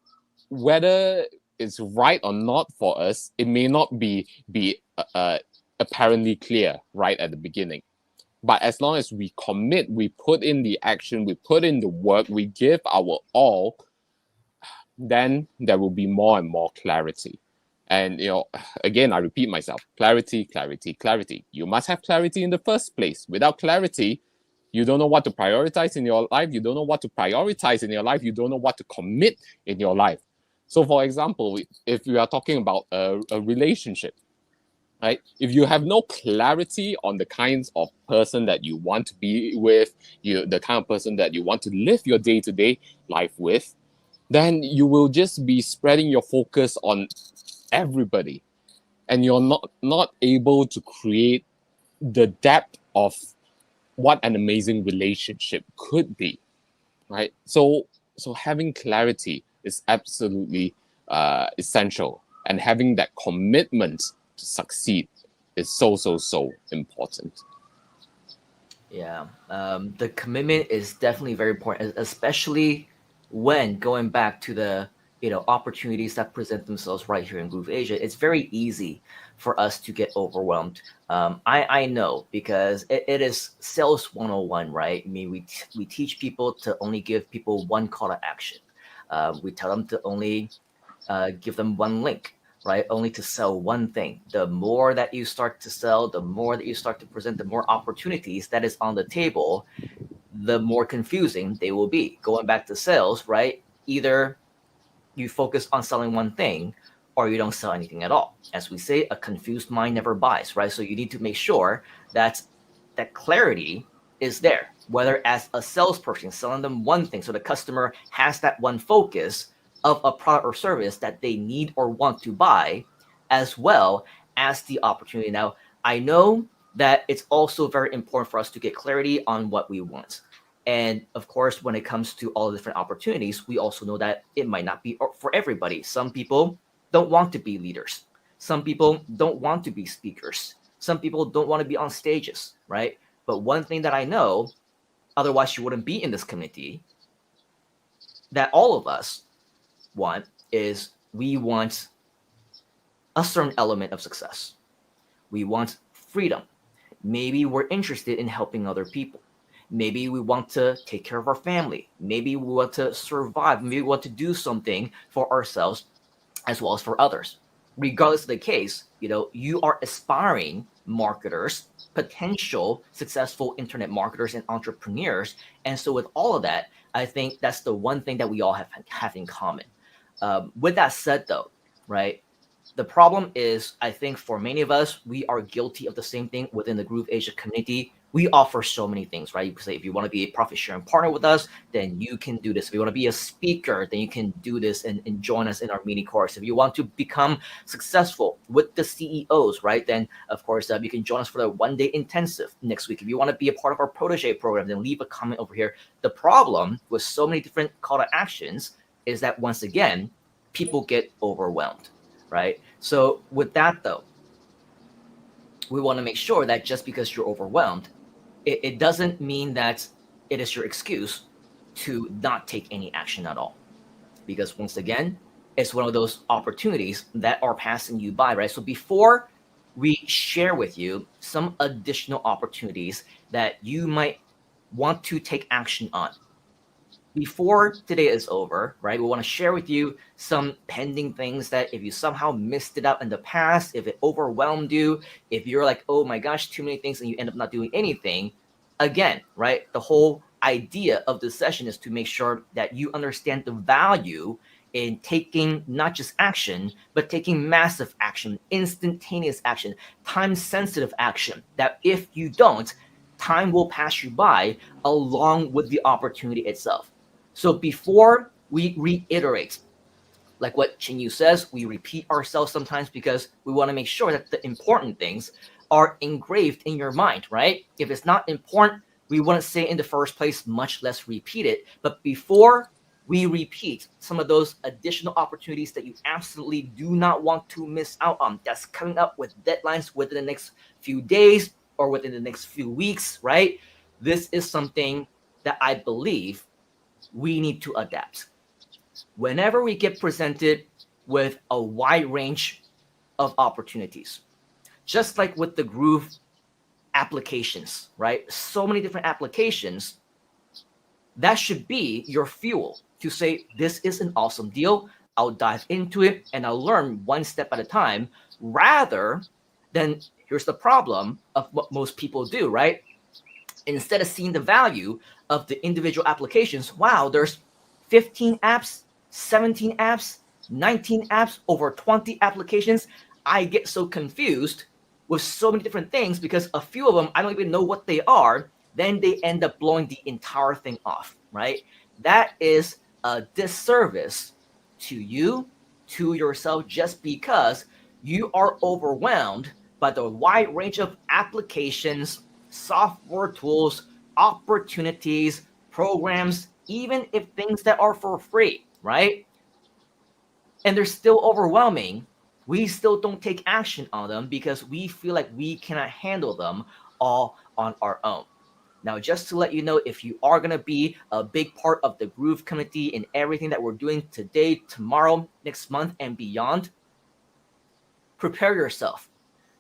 it's right or not for us, it may not be apparently clear right at the beginning. But as long as we commit, we put in the action, we put in the work, we give our all, then there will be more and more clarity. And again, I repeat myself: clarity, clarity, clarity. You must have clarity in the first place. Without clarity, you don't know what to prioritize in your life. You don't know what to prioritize in your life. You don't know what to commit in your life. So, for example, if we are talking about a relationship, right? If you have no clarity on the kinds of person that you want to be with, the kind of person that you want to live your day-to-day life with, then you will just be spreading your focus on everybody, and you're not able to create the depth of what an amazing relationship could be, right? So having clarity is absolutely essential, and having that commitment to succeed is so important. Yeah, the commitment is definitely very important, especially when going back to the opportunities that present themselves right here in GrooveAsia. It's very easy for us to get overwhelmed. I know because it is sales 101, right? I mean, we teach people to only give people one call to action. We tell them to only give them one link, right? Only to sell one thing. The more that you start to sell, the more that you start to present, the more opportunities that is on the table, the more confusing they will be. Going back to sales, right? Either you focus on selling one thing or you don't sell anything at all. As we say, a confused mind never buys, right? So you need to make sure that clarity is there, whether as a salesperson selling them one thing so the customer has that one focus of a product or service that they need or want to buy, as well as the opportunity. Now, I know that it's also very important for us to get clarity on what we want. And of course, when it comes to all the different opportunities, we also know that it might not be for everybody. Some people don't want to be leaders. Some people don't want to be speakers. Some people don't want to be on stages, right? But one thing that I know, otherwise you wouldn't be in this community, that all of us want is we want a certain element of success. We want freedom. Maybe we're interested in helping other people. Maybe we want to take care of our family. Maybe we want to survive. Maybe we want to do something for ourselves as well as for others. Regardless of the case, you are aspiring marketers, potential successful internet marketers and entrepreneurs. And so with all of that, I think that's the one thing that we all have in common. With that said, though, right, the problem is, I think for many of us, we are guilty of the same thing within the GrooveAsia community. we offer so many things, right? You can say if you want to be a profit sharing partner with us, then you can do this. If you want to be a speaker, then you can do this and join us in our mini course. If you want to become successful with the CEOs, right, then of course you can join us for the 1-day intensive next week. If you want to be a part of our Protege program, then leave a comment over here. The problem with so many different call to actions is that once again, people get overwhelmed, right? So with that though, we want to make sure that just because you're overwhelmed, it doesn't mean that it is your excuse to not take any action at all. Because once again, it's one of those opportunities that are passing you by, right? So before we share with you some additional opportunities that you might want to take action on, before today is over, right, we want to share with you some pending things that if you somehow missed it out in the past, if it overwhelmed you, if you're like, oh my gosh, too many things, and you end up not doing anything, again, right, the whole idea of this session is to make sure that you understand the value in taking not just action, but taking massive action, instantaneous action, time-sensitive action, that if you don't, time will pass you by along with the opportunity itself. So before we reiterate, like what Ching Yu says, we repeat ourselves sometimes because we want to make sure that the important things are engraved in your mind, right? If it's not important, we wouldn't say it in the first place, much less repeat it. But before we repeat some of those additional opportunities that you absolutely do not want to miss out on, that's coming up with deadlines within the next few days or within the next few weeks, right? This is something that I believe we need to adapt. Whenever we get presented with a wide range of opportunities, just like with the Groove applications, right? So many different applications, that should be your fuel to say, this is an awesome deal. I'll dive into it and I'll learn one step at a time, rather than, here's the problem of what most people do, right? Instead of seeing the value of the individual applications, wow, there's 15 apps, 17 apps, 19 apps, over 20 applications. I get so confused with so many different things because a few of them, I don't even know what they are. Then they end up blowing the entire thing off, right? That is a disservice to you, to yourself, just because you are overwhelmed by the wide range of applications, software tools, opportunities, programs, even if things that are for free, right? And they're still overwhelming. We still don't take action on them because we feel like we cannot handle them all on our own. Now, just to let you know, if you are going to be a big part of the Groove community in everything that we're doing today, tomorrow, next month, and beyond, prepare yourself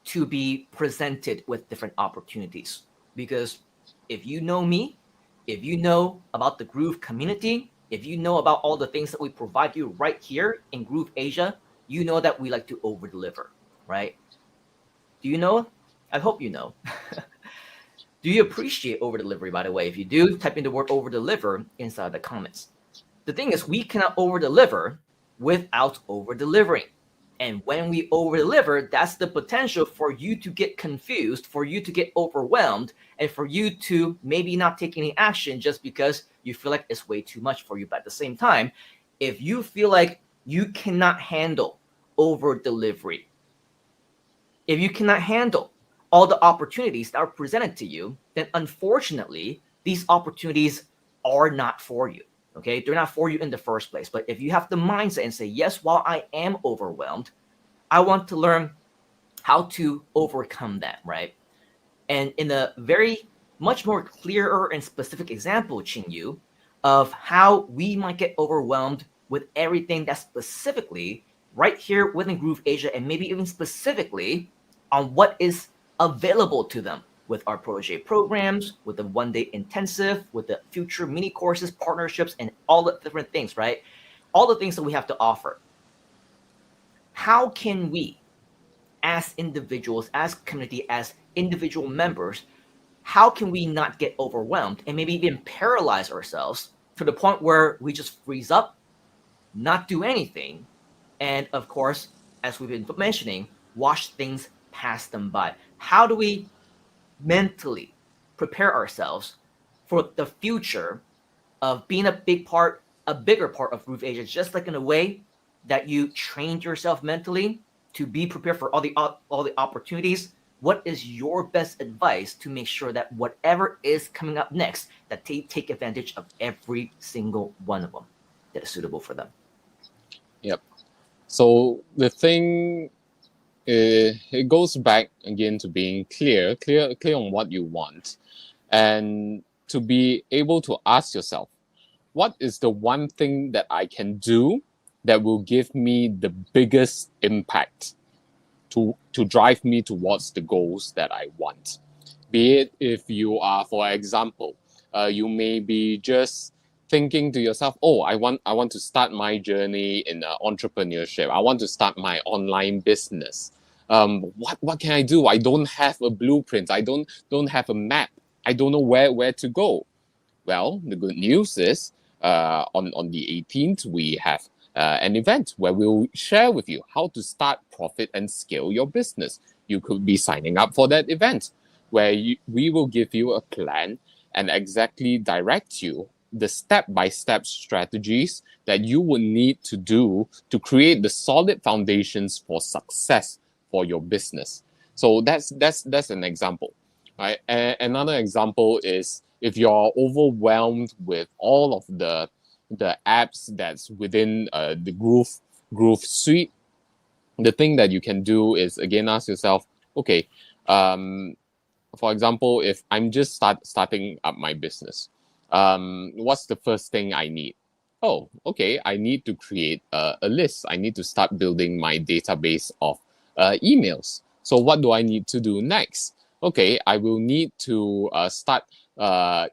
to be presented with different opportunities. Because if you know me, if you know about the Groove community, if you know about all the things that we provide you right here in GrooveAsia, you know that we like to over deliver, right? Do you know? I hope you know. Do you appreciate over delivery, by the way? If you do, type in the word over deliver inside the comments. The thing is, we cannot over deliver without over delivering. And when we over deliver, that's the potential for you to get confused, for you to get overwhelmed, and for you to maybe not take any action just because you feel like it's way too much for you. But at the same time, if you feel like you cannot handle over delivery, if you cannot handle all the opportunities that are presented to you, then unfortunately, these opportunities are not for you. Okay, they're not for you in the first place. But if you have the mindset and say, yes, while I am overwhelmed, I want to learn how to overcome that, right? And in a very much more clearer and specific example, Ching Yu, of how we might get overwhelmed with everything that's specifically right here within GrooveAsia, and maybe even specifically on what is available to them with our Protege programs, with the 1-day intensive, with the future mini courses, partnerships, and all the different things, right? All the things that we have to offer. How can we, as individuals, as community, as individual members, how can we not get overwhelmed and maybe even paralyze ourselves to the point where we just freeze up, not do anything, and of course, as we've been mentioning, watch things pass them by? How do we mentally prepare ourselves for the future of being a bigger part of GrooveAsia, just like in a way that you trained yourself mentally to be prepared for all the opportunities. What is your best advice to make sure that whatever is coming up next, that they take advantage of every single one of them that is suitable for them? Yep. So the thing, it goes back again to being clear on what you want, and to be able to ask yourself, what is the one thing that I can do that will give me the biggest impact to drive me towards the goals that I want? Be it if you are, for example, you may be just thinking to yourself, oh, I want to start my journey in entrepreneurship. I want to start my online business. What can I do? I don't have a blueprint. I don't have a map. I don't know where to go. Well, the good news is on the 18th, we have an event where we'll share with you how to start, profit, and scale your business. You could be signing up for that event where we will give you a plan and exactly direct you the step-by-step strategies that you would need to do to create the solid foundations for success for your business. So that's an example. Right? Another example is if you're overwhelmed with all of the apps that's within the Groove suite, the thing that you can do is again ask yourself, okay, um, for example, if I'm just starting up my business, what's the first thing I need? Oh, okay, I need to create a list. I need to start building my database of emails. So what do I need to do next? Okay, I will need to start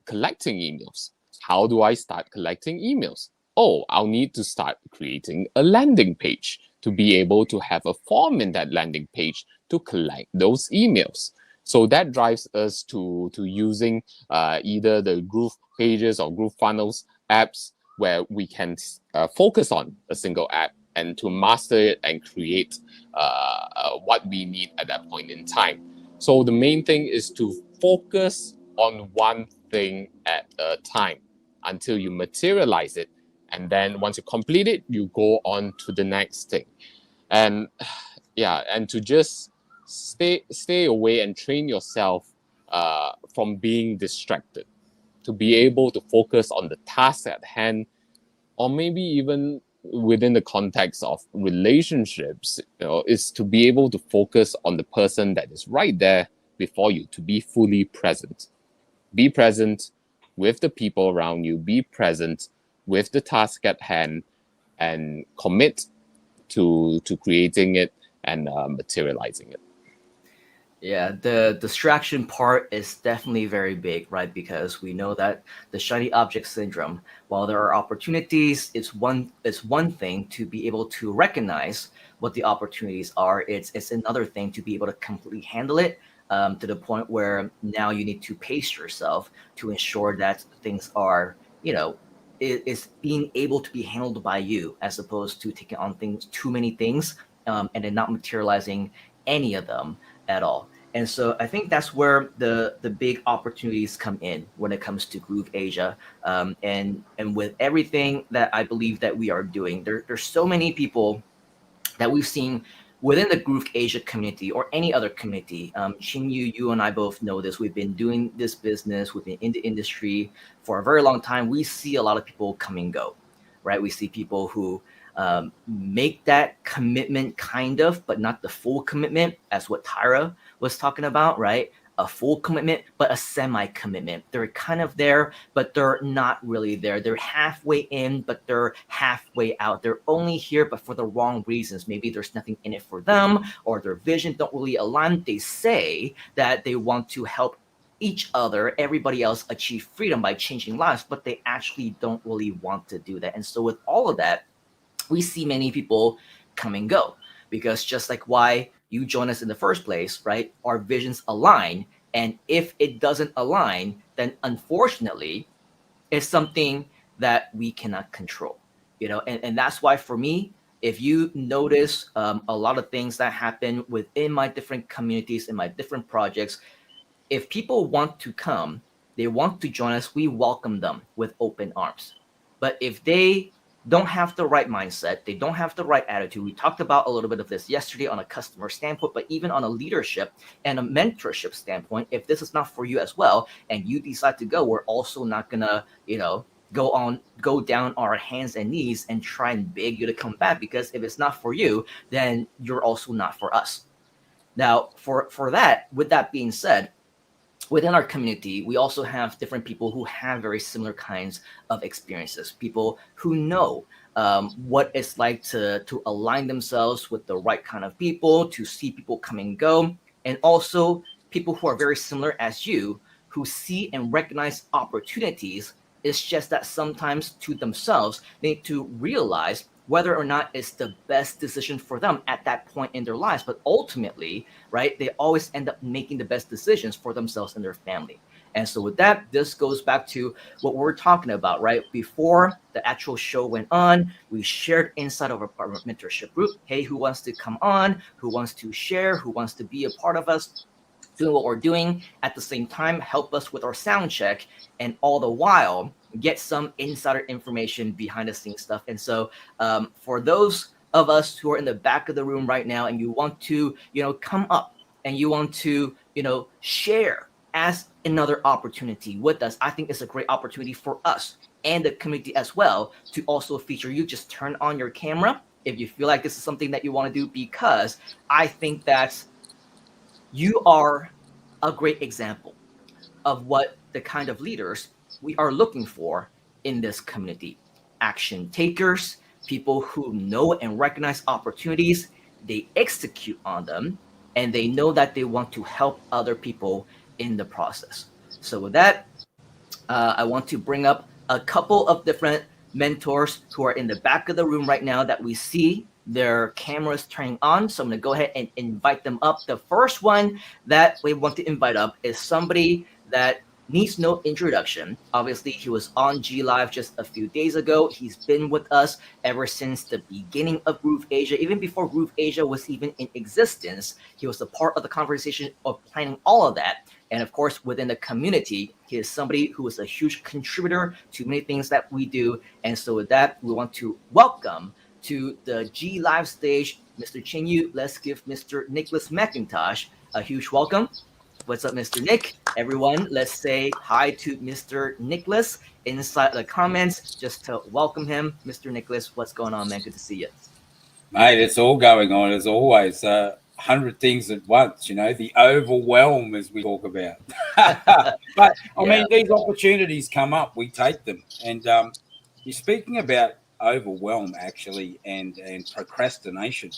collecting emails. How do I start collecting emails? Oh, I'll need to start creating a landing page to be able to have a form in that landing page to collect those emails. So that drives us to using either the Groove pages or Groove funnels apps where we can focus on a single app and to master it and create what we need at that point in time. So the main thing is to focus on one thing at a time until you materialize it. And then once you complete it, you go on to the next thing. And yeah, and to just stay away and train yourself from being distracted, to be able to focus on the task at hand, or maybe even within the context of relationships, is to be able to focus on the person that is right there before you, to be fully present. Be present with the people around you, be present with the task at hand, and commit to creating it and materializing it. Yeah, the distraction part is definitely very big, right? Because we know that the shiny object syndrome, while there are opportunities, it's one thing to be able to recognize what the opportunities are. It's another thing to be able to completely handle it, to the point where now you need to pace yourself to ensure that things are, is being able to be handled by you, as opposed to taking on things, too many things, and then not materializing any of them at all. And so I think that's where the big opportunities come in when it comes to GrooveAsia, and with everything that I believe that we are doing. There's so many people that we've seen within the GrooveAsia community or any other community. Ching Yu, you and I both know this. We've been doing this business, we've been in the industry for a very long time. We see a lot of people come and go, right? We see people who make that commitment, kind of, but not the full commitment, as what Tyra was talking about, right? A full commitment, but a semi commitment. They're kind of there, but they're not really there. They're halfway in, but they're halfway out. They're only here, but for the wrong reasons. Maybe there's nothing in it for them, or their vision don't really align. They say that they want to help each other, everybody else, achieve freedom by changing lives, but they actually don't really want to do that. And so, with all of that, we see many people come and go, because just like why you join us in the first place, right? Our visions align. And if it doesn't align, then unfortunately, it's something that we cannot control, and that's why for me, if you notice a lot of things that happen within my different communities, in my different projects, if people want to come, they want to join us, we welcome them with open arms. But if they don't have the right mindset, they don't have the right attitude. We talked about a little bit of this yesterday on a customer standpoint, but even on a leadership and a mentorship standpoint, if this is not for you as well, and you decide to go, we're also not gonna, go down our hands and knees and try and beg you to come back, because if it's not for you, then you're also not for us. Now, for that, with that being said, within our community, we also have different people who have very similar kinds of experiences. People who know what it's like to align themselves with the right kind of people, to see people come and go, and also people who are very similar as you, who see and recognize opportunities. It's just that sometimes to themselves, they need to realize whether or not it's the best decision for them at that point in their lives. But ultimately, right, they always end up making the best decisions for themselves and their family. And so with that, this goes back to what we're talking about, right? Before the actual show went on, we shared inside of our mentorship group, hey, who wants to come on, who wants to share, who wants to be a part of us doing what we're doing, at the same time help us with our sound check, and all the while get some insider information, behind the scenes stuff. And so for those of us who are in the back of the room right now, and you want to come up and you want to share as another opportunity with us, I think it's a great opportunity for us and the community as well to also feature you. Just turn on your camera if you feel like this is something that you want to do, because I think that you are a great example of what the kind of leaders we are looking for in this community. Action takers, people who know and recognize opportunities, they execute on them, and they know that they want to help other people in the process. So with that, I want to bring up a couple of different mentors who are in the back of the room right now that we see their cameras turning on. So I'm going to go ahead and invite them up. The first one that we want to invite up is somebody that needs no introduction. Obviously, he was on G Live just a few days ago. He's been with us ever since the beginning of GrooveAsia, even before GrooveAsia was even in existence. He was a part of the conversation of planning all of that. And of course, within the community, he is somebody who is a huge contributor to many things that we do. And so with that, we want to welcome to the G Live stage, Mr. Ching Yu. Let's give Mr. Nicholas McIntosh a huge welcome. What's up, Mr. Nick? Everyone, let's say hi to Mr. Nicholas inside the comments just to welcome him. Mr. Nicholas, what's going on, man? Good to see you. Mate, it's all going on as always. 100 things at once, the overwhelm as we talk about. But I mean, these opportunities come up, we take them. And you're speaking about overwhelm actually and procrastination.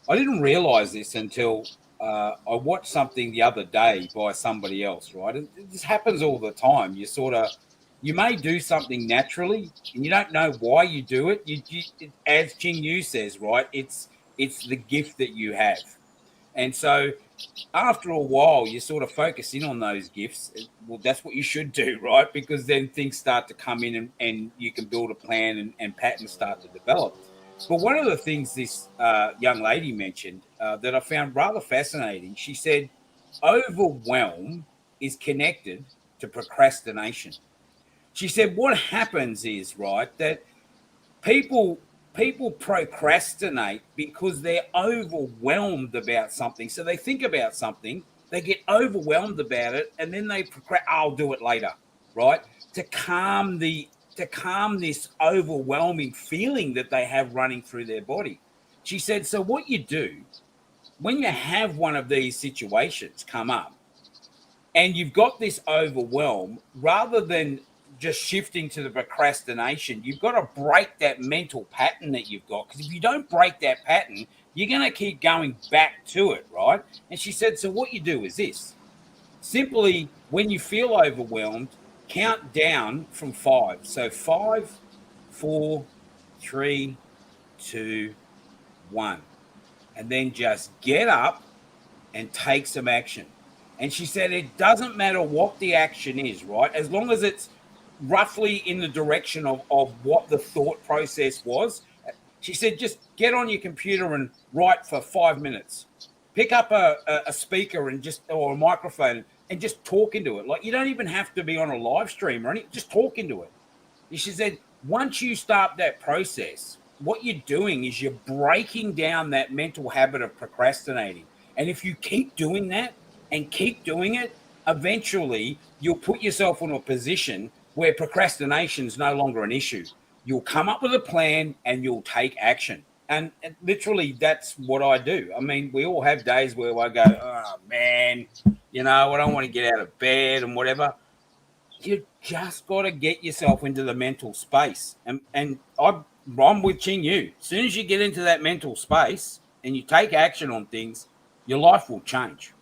I didn't realize this until I watched something the other day by somebody else, right? And this happens all the time. You may do something naturally and you don't know why you do it. As Ching Yu says, right? It's the gift that you have. And so after a while, you sort of focus in on those gifts. Well, that's what you should do, right? Because then things start to come in and you can build a plan and patterns start to develop. But one of the things this young lady mentioned that I found rather fascinating, she said, overwhelm is connected to procrastination. She said, what happens is, right, that people procrastinate because they're overwhelmed about something. So they think about something, they get overwhelmed about it, and then they I'll do it later, right? To calm this overwhelming feeling that they have running through their body. She said, so what you do when you have one of these situations come up and you've got this overwhelm, rather than just shifting to the procrastination, you've got to break that mental pattern that you've got. Because if you don't break that pattern, you're going to keep going back to it, right? And she said, so what you do is this. Simply, when you feel overwhelmed, count down from 5. So 5, 4, 3, 2, 1. And then just get up and take some action. And she said, it doesn't matter what the action is, right? As long as it's roughly in the direction of what the thought process was. She said, just get on your computer and write for 5 minutes. Pick up a speaker or a microphone and just talk into it. Like, you don't even have to be on a live stream or anything, just talk into it. She said, once you start that process, what you're doing is you're breaking down that mental habit of procrastinating. And if you keep doing that and keep doing it, eventually you'll put yourself in a position where procrastination is no longer an issue. You'll come up with a plan and you'll take action. And literally, that's what I do. I mean, we all have days where I go, oh, man, I don't want to get out of bed and whatever. You just got to get yourself into the mental space. And I'm with Ching Yu. As soon as you get into that mental space and you take action on things, your life will change.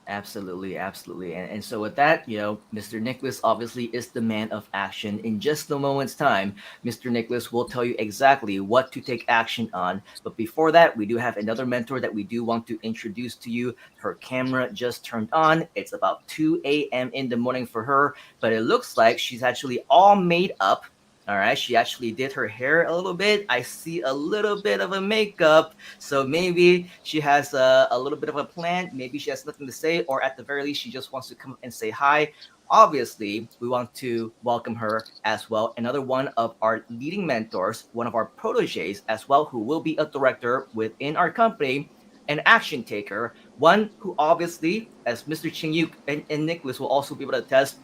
Absolutely, absolutely. And so with that, Mr. Nicholas obviously is the man of action. In just a moment's time, Mr. Nicholas will tell you exactly what to take action on. But before that, we do have another mentor that we do want to introduce to you. Her camera just turned on. It's about 2 a.m. in the morning for her, but it looks like she's actually all made up. All right, she actually did her hair a little bit. I see a little bit of a makeup. So maybe she has a little bit of a plan. Maybe she has nothing to say, or at the very least, she just wants to come and say hi. Obviously, we want to welcome her as well. Another one of our leading mentors, one of our proteges as well, who will be a director within our company, an action taker, one who obviously, as Mr. Ching Yu and Nicholas will also be able to attest,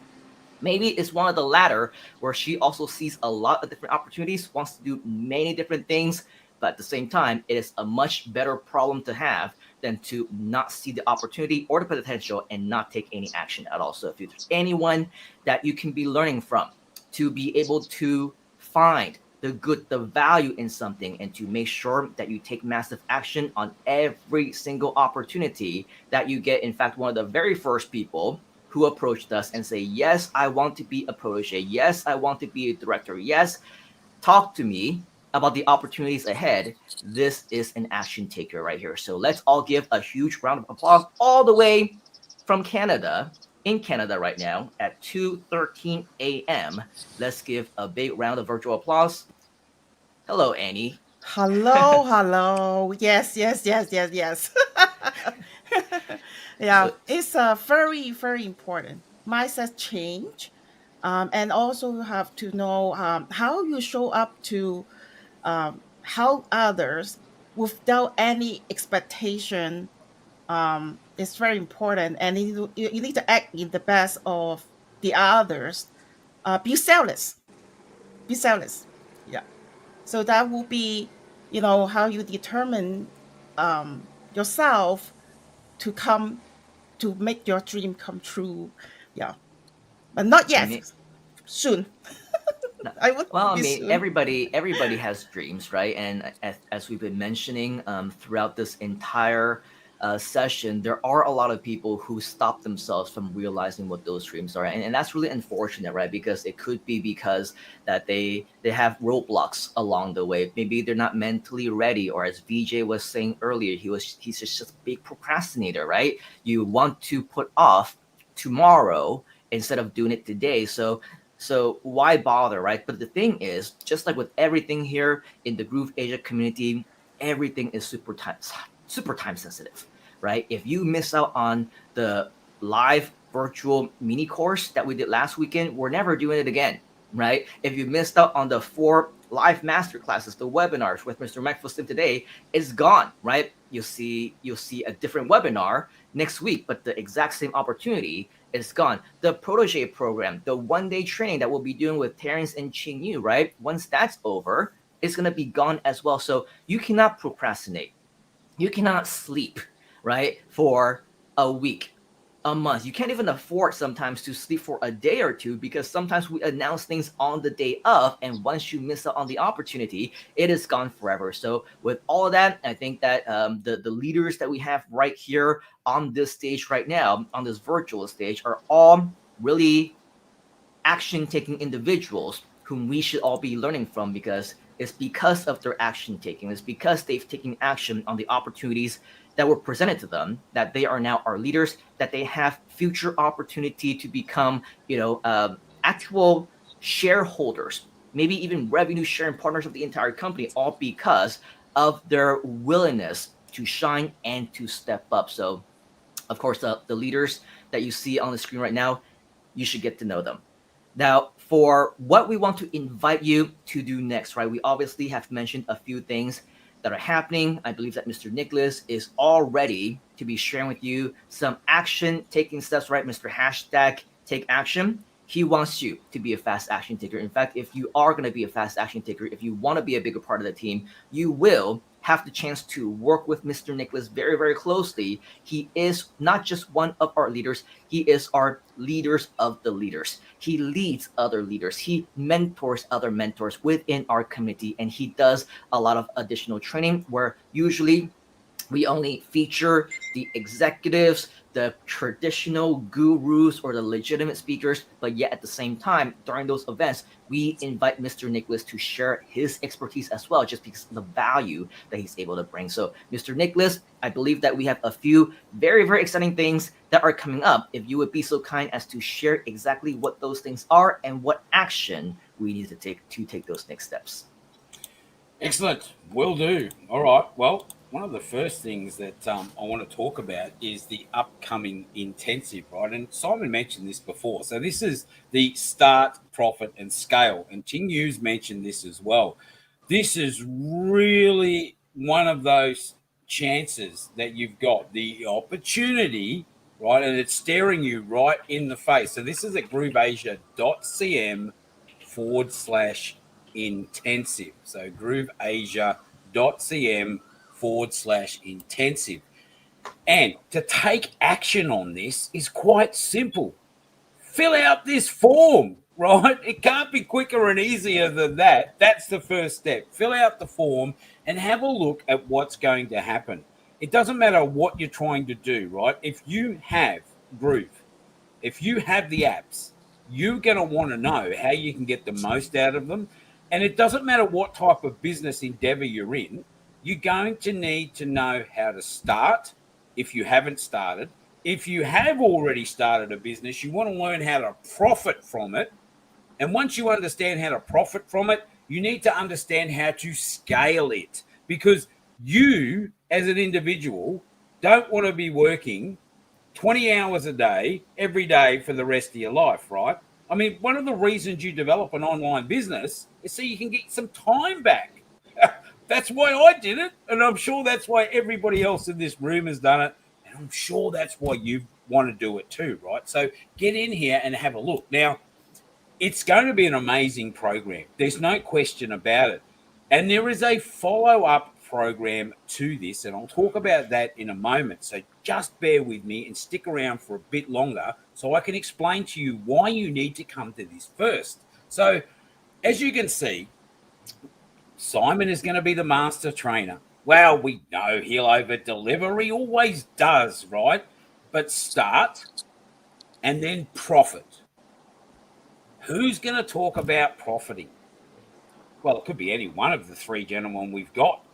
maybe it's one of the latter where she also sees a lot of different opportunities, wants to do many different things, but at the same time, it is a much better problem to have than to not see the opportunity or the potential and not take any action at all. So if there's anyone that you can be learning from to be able to find the good, the value in something, and to make sure that you take massive action on every single opportunity that you get. In fact, one of the very first people who approached us and say, yes, I want to be a protege. Yes, I want to be a director. Yes, talk to me about the opportunities ahead. This is an action taker right here. So let's all give a huge round of applause all the way from Canada, in Canada right now at 2:13 a.m. Let's give a big round of virtual applause. Hello, Annie. Hello, hello. Yes, yes, yes, yes, yes. Yeah, So, it's very, very important. Mindset change. And also you have to know how you show up to help others without any expectation. It's very important. And you need to act in the best of the others. Be selfless. Be selfless. Yeah. So that will be, how you determine yourself to come to make your dream come true. Yeah, but not I yet. mean, Soon. no- I want well, to I be mean, soon. everybody has dreams, right? And as we've been mentioning throughout this entire session, there are a lot of people who stop themselves from realizing what those dreams are, and that's really unfortunate, right? Because it could be because that they have roadblocks along the way. Maybe they're not mentally ready, or as VJ was saying earlier, he's just a big procrastinator, right? You want to put off tomorrow instead of doing it today. So why bother, right? But the thing is, just like with everything here in the Groove Asia community, everything is super time sensitive, right? If you miss out on the live virtual mini course that we did last weekend, we're never doing it again, right? If you missed out on the 4 live master classes, the webinars with Mr. McIntosh today, it's gone, right? You'll see a different webinar next week, but the exact same opportunity is gone. The Protege Program, the 1-day training that we'll be doing with Terence and Ching Yu, right? Once that's over, it's going to be gone as well. So you cannot procrastinate. You cannot sleep, right? For a week, a month. You can't even afford sometimes to sleep for a day or two because sometimes we announce things on the day of, and once you miss out on the opportunity, it is gone forever. So with all of that, I think that the leaders that we have right here on this stage right now, on this virtual stage, are all really action taking individuals whom we should all be learning from, because it's because of their action taking, it's because they've taken action on the opportunities that were presented to them, that they are now our leaders, that they have future opportunity to become, actual shareholders, maybe even revenue sharing partners of the entire company, all because of their willingness to shine and to step up. So Of course, the leaders that you see on the screen right now, you should get to know them. Now, for what we want to invite you to do next, right? We obviously have mentioned a few things that are happening. I believe that Mr. Nicholas is all ready to be sharing with you some action taking steps, right? Mr. Hashtag Take Action. He wants you to be a fast action taker. In fact, if you are going to be a fast action taker, if you want to be a bigger part of the team, you will have the chance to work with Mr. Nicholas very, very closely. He is not just one of our leaders, he is our leaders of the leaders. He leads other leaders, he mentors other mentors within our community, and he does a lot of additional training where usually we only feature the executives, the traditional gurus, or the legitimate speakers, but yet at the same time, during those events, we invite Mr. Nicholas to share his expertise as well, just because of the value that he's able to bring. So, Mr. Nicholas, I believe that we have a few very, very exciting things that are coming up. If you would be so kind as to share exactly what those things are and what action we need to take those next steps. Excellent. Will do. All right. Well, one of the first things that I want to talk about is the upcoming intensive, right? And Simon mentioned this before. So this is the Start, Profit, and Scale. And Ching Yu's mentioned this as well. This is really one of those chances that you've got, the opportunity, right? And it's staring you right in the face. So this is at grooveasia.cm/intensive. So grooveasia.cm/intensive. And to take action on this is quite simple. Fill out this form, right? It can't be quicker and easier than that. That's the first step. Fill out the form and have a look at what's going to happen. It doesn't matter what you're trying to do, right? If you have Groove, if you have the apps, you're going to want to know how you can get the most out of them. And it doesn't matter what type of business endeavor you're in, you're going to need to know how to start if you haven't started. If you have already started a business, you want to learn how to profit from it. And once you understand how to profit from it, you need to understand how to scale it, because you as an individual don't want to be working 20 hours a day, every day for the rest of your life, right? I mean, one of the reasons you develop an online business is so you can get some time back. That's why I did it. And I'm sure that's why everybody else in this room has done it. And I'm sure that's why you want to do it too, right? So get in here and have a look. Now, it's going to be an amazing program. There's no question about it. And there is a follow-up program to this, and I'll talk about that in a moment. So just bear with me and stick around for a bit longer so I can explain to you why you need to come to this first. So as you can see, Simon is going to be the master trainer. Well, we know he'll over-deliver. He always does, right? But start and then profit. Who's going to talk about profiting? Well, it could be any one of the three gentlemen we've got.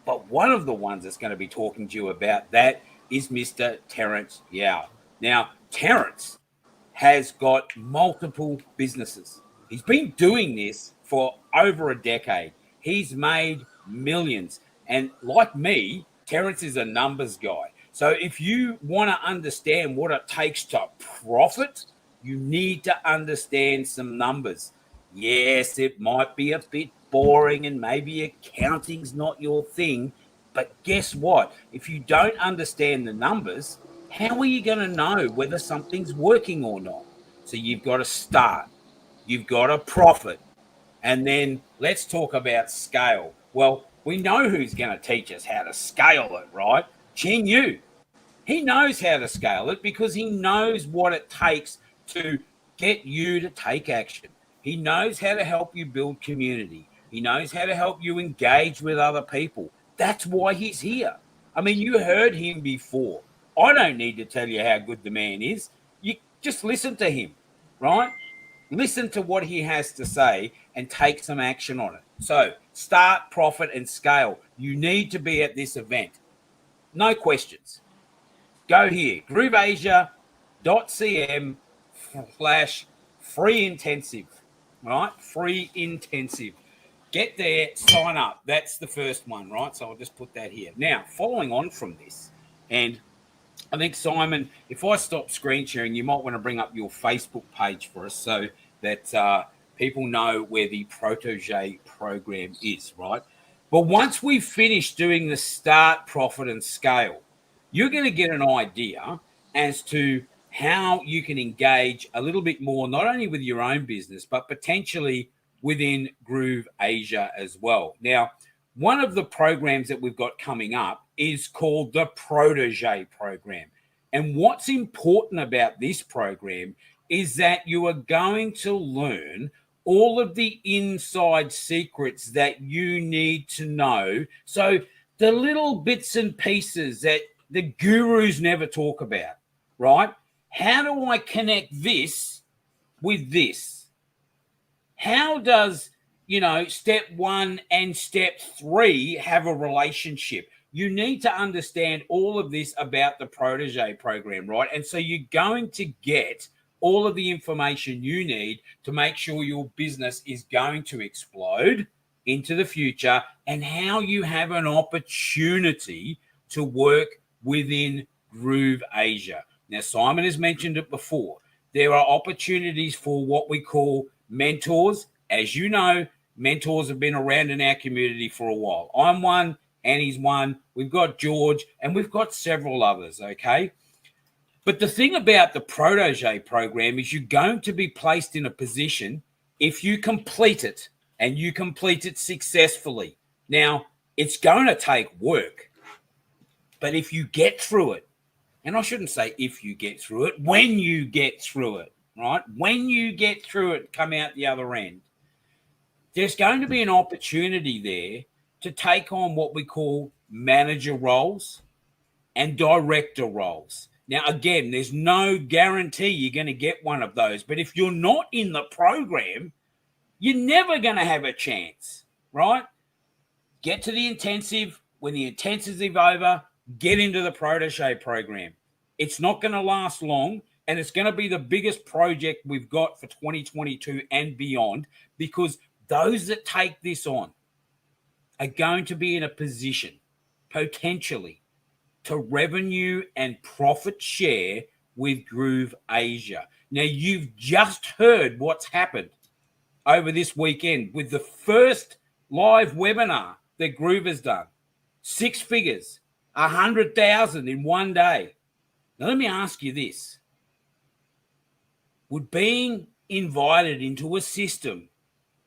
But one of the ones that's going to be talking to you about that is Mr. Terence Yao. Now, Terence has got multiple businesses. He's been doing this for over a decade. He's made millions. And like me, Terence is a numbers guy. So if you want to understand what it takes to profit, you need to understand some numbers. Yes, it might be a bit boring and maybe accounting's not your thing. But guess what? If you don't understand the numbers, how are you going to know whether something's working or not? So you've got to start. You've got to profit. And then let's talk about scale. Well, we know who's going to teach us how to scale it, right? Ching Yu. He knows how to scale it because he knows what it takes to get you to take action. He knows how to help you build community. He knows how to help you engage with other people. That's why he's here. I mean, you heard him before. I don't need to tell you how good the man is. You just listen to him, right? Listen to what he has to say and take some action on it. So start, profit, and scale. You need to be at this event. No questions. Go here, grooveasia.cm/free intensive, right? Free intensive. Get there, sign up. That's the first one, right? So I'll just put that here. Now, following on from this, and I think, Simon, if I stop screen sharing, you might want to bring up your Facebook page for us so that people know where the Protege program is, right? But once we finish doing the start, profit, and scale, you're going to get an idea as to how you can engage a little bit more, not only with your own business, but potentially within GrooveAsia as well. Now, one of the programs that we've got coming up is called the Protege Program. And what's important about this program is that you are going to learn all of the inside secrets that you need to know. So the little bits and pieces that the gurus never talk about, right? How do I connect this with this? How does, step 1 and step 3 have a relationship? You need to understand all of this about the Protege program, right? And so you're going to get all of the information you need to make sure your business is going to explode into the future, and how you have an opportunity to work within GrooveAsia. Now, Simon has mentioned it before. There are opportunities for what we call mentors. As you know, mentors have been around in our community for a while. I'm one, Annie's one, we've got George, and we've got several others, okay? But the thing about the Protege program is you're going to be placed in a position, if you complete it, and you complete it successfully. Now, it's going to take work, but if you get through it, and I shouldn't say if you get through it, when you get through it, right? When you get through it, come out the other end, there's going to be an opportunity there to take on what we call manager roles and director roles. Now, again, there's no guarantee you're going to get one of those. But if you're not in the program, you're never going to have a chance, right? Get to the intensive. When the intensive is over, get into the Protege program. It's not going to last long, and it's going to be the biggest project we've got for 2022 and beyond, because those that take this on are going to be in a position, potentially, to revenue and profit share with GrooveAsia. Now, you've just heard what's happened over this weekend with the first live webinar that Groove has done. 6 figures, 100,000 in one day. Now, let me ask you this. Would being invited into a system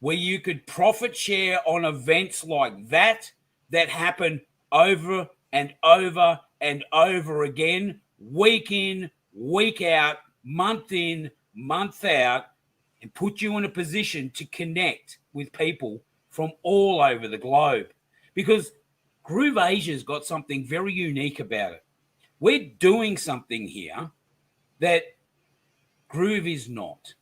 where you could profit share on events like that happen over and over and over again, week in, week out, month in, month out, and put you in a position to connect with people from all over the globe? Because GrooveAsia's got something very unique about it. We're doing something here that Groove is not,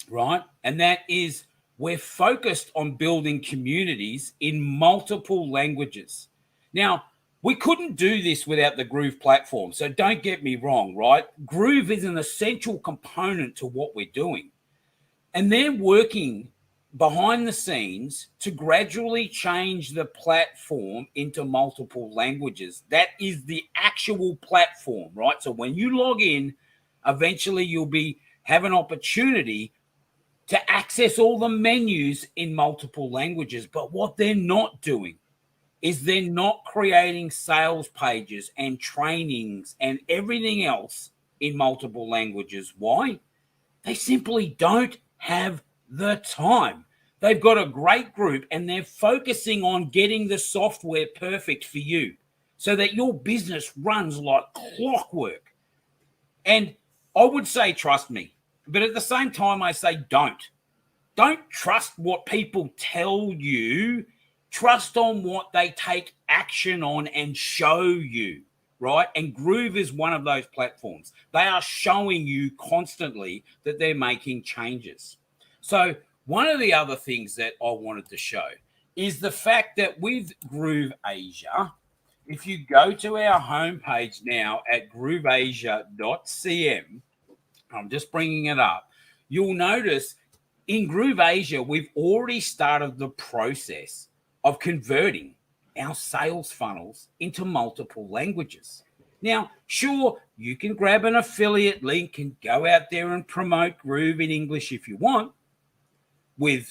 right? And that is, we're focused on building communities in multiple languages. Now, we couldn't do this without the Groove platform, so don't get me wrong, right? Groove is an essential component to what we're doing. And they're working behind the scenes to gradually change the platform into multiple languages. That is the actual platform, right? So when you log in, eventually you'll have an opportunity to access all the menus in multiple languages. But what they're not doing is they're not creating sales pages and trainings and everything else in multiple languages. Why? They simply don't have the time. They've got a great group and they're focusing on getting the software perfect for you so that your business runs like clockwork. And I would say, trust me, but at the same time, I say, don't. Don't trust what people tell you. Trust on what they take action on and show you, right? And Groove is one of those platforms. They are showing you constantly that they're making changes. So one of the other things that I wanted to show is the fact that with GrooveAsia, if you go to our homepage now at grooveasia.cm, I'm just bringing it up, you'll notice in GrooveAsia, we've already started the process of converting our sales funnels into multiple languages. Now, sure, you can grab an affiliate link and go out there and promote Groove in English if you want, with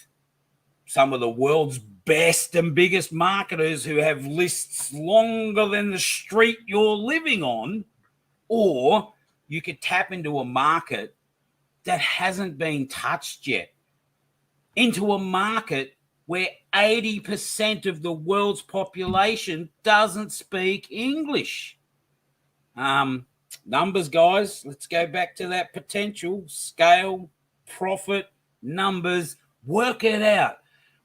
some of the world's best and biggest marketers who have lists longer than the street you're living on. Or you could tap into a market that hasn't been touched yet, into a market where 80% of the world's population doesn't speak English. Numbers, guys, let's go back to that potential, scale, profit, numbers, work it out.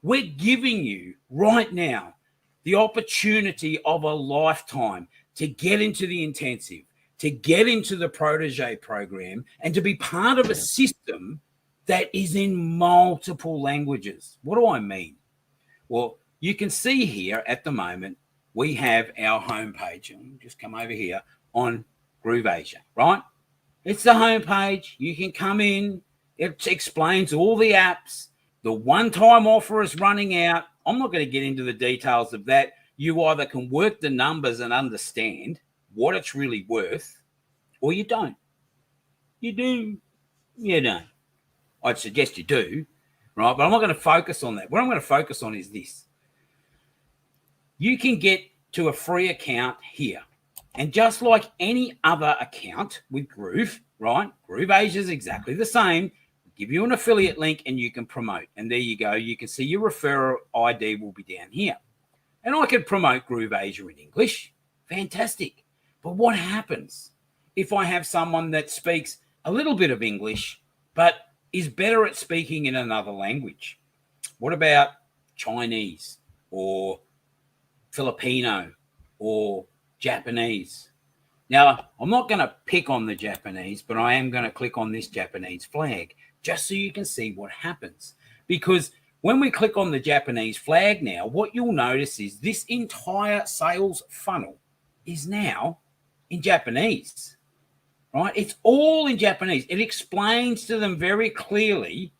We're giving you right now the opportunity of a lifetime to get into the intensive, to get into the Protege program, and to be part of a system that is in multiple languages. What do I mean? Well, you can see here at the moment, we have our homepage. And just come over here on GrooveAsia, right? It's the homepage. You can come in. It explains all the apps. The one-time offer is running out. I'm not going to get into the details of that. You either can work the numbers and understand what it's really worth, or you don't. You do. You don't. I'd suggest you do, right? But I'm not going to focus on that. What I'm going to focus on is this. You can get to a free account here. And just like any other account with Groove, right? GrooveAsia is exactly the same. Give you an affiliate link and you can promote. And there you go. You can see your referral ID will be down here. And I could promote GrooveAsia in English. Fantastic. But what happens if I have someone that speaks a little bit of English, but is better at speaking in another language? What about Chinese or Filipino or Japanese? Now, I'm not going to pick on the Japanese, but I am going to click on this Japanese flag just so you can see what happens. Because when we click on the Japanese flag now, what you'll notice is this entire sales funnel is now in Japanese, right? It's all in Japanese. It explains to them very clearly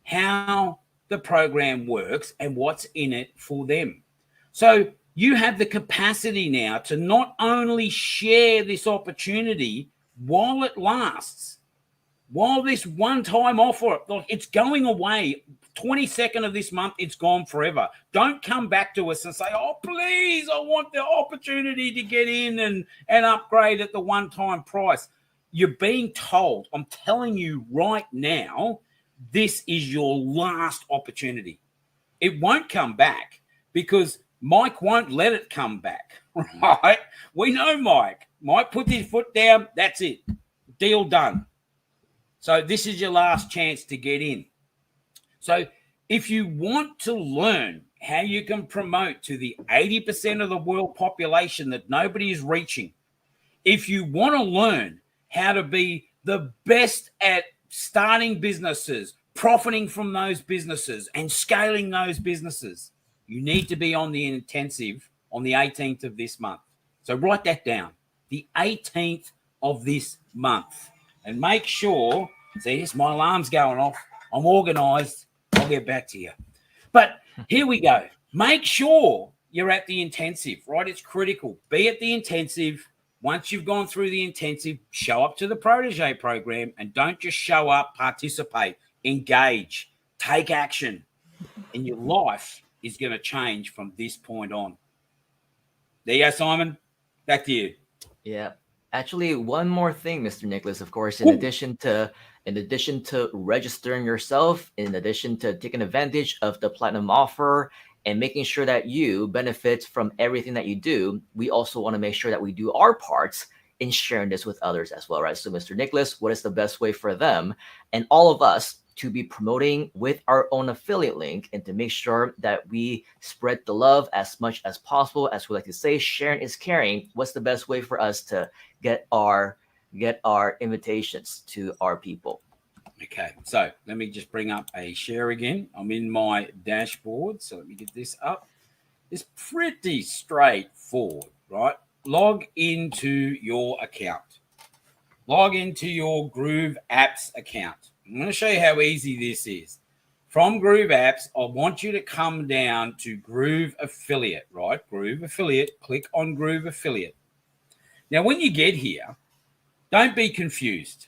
how the program works and what's in it for them. So you have the capacity now to not only share this opportunity while it lasts, while this one-time offer, look, it's going away. 22nd of this month, it's gone forever. Don't come back to us and say, oh, please, I want the opportunity to get in and upgrade at the one-time price. You're being told, I'm telling you right now, this is your last opportunity. It won't come back because Mike won't let it come back, right? We know Mike. Mike puts his foot down. That's it. Deal done. So this is your last chance to get in. So if you want to learn how you can promote to the 80% of the world population that nobody is reaching, if you want to learn how to be the best at starting businesses, profiting from those businesses, and scaling those businesses, you need to be on the intensive on the 18th of this month. So write that down, the 18th of this month. And make sure, see, this, my alarm's going off. I'm organized. I'll get back to you. But here we go. Make sure you're at the intensive, right? It's critical. Be at the intensive. Once you've gone through the intensive, show up to the Protege program, and don't just show up, participate, engage, take action, and your life is going to change from this point on. There you go, Simon. Back to you. Yeah. Actually, one more thing, Mr. Nicholas, of course, in addition to registering yourself, in addition to taking advantage of the platinum offer and making sure that you benefit from everything that you do, we also want to make sure that we do our parts in sharing this with others as well, right? So, Mr. Nicholas, what is the best way for them and all of us to be promoting with our own affiliate link and to make sure that we spread the love as much as possible? As we like to say, sharing is caring. What's the best way for us to get our invitations to our people? Okay, so let me just bring up a share again. I'm in my dashboard, so let me get this up. It's pretty straightforward, right? Log into your account. Log into your Groove Apps account. I'm going to show you how easy this is. From Groove Apps, I want you to come down to Groove Affiliate, right? Groove Affiliate. Click on Groove Affiliate. Now, when you get here, don't be confused.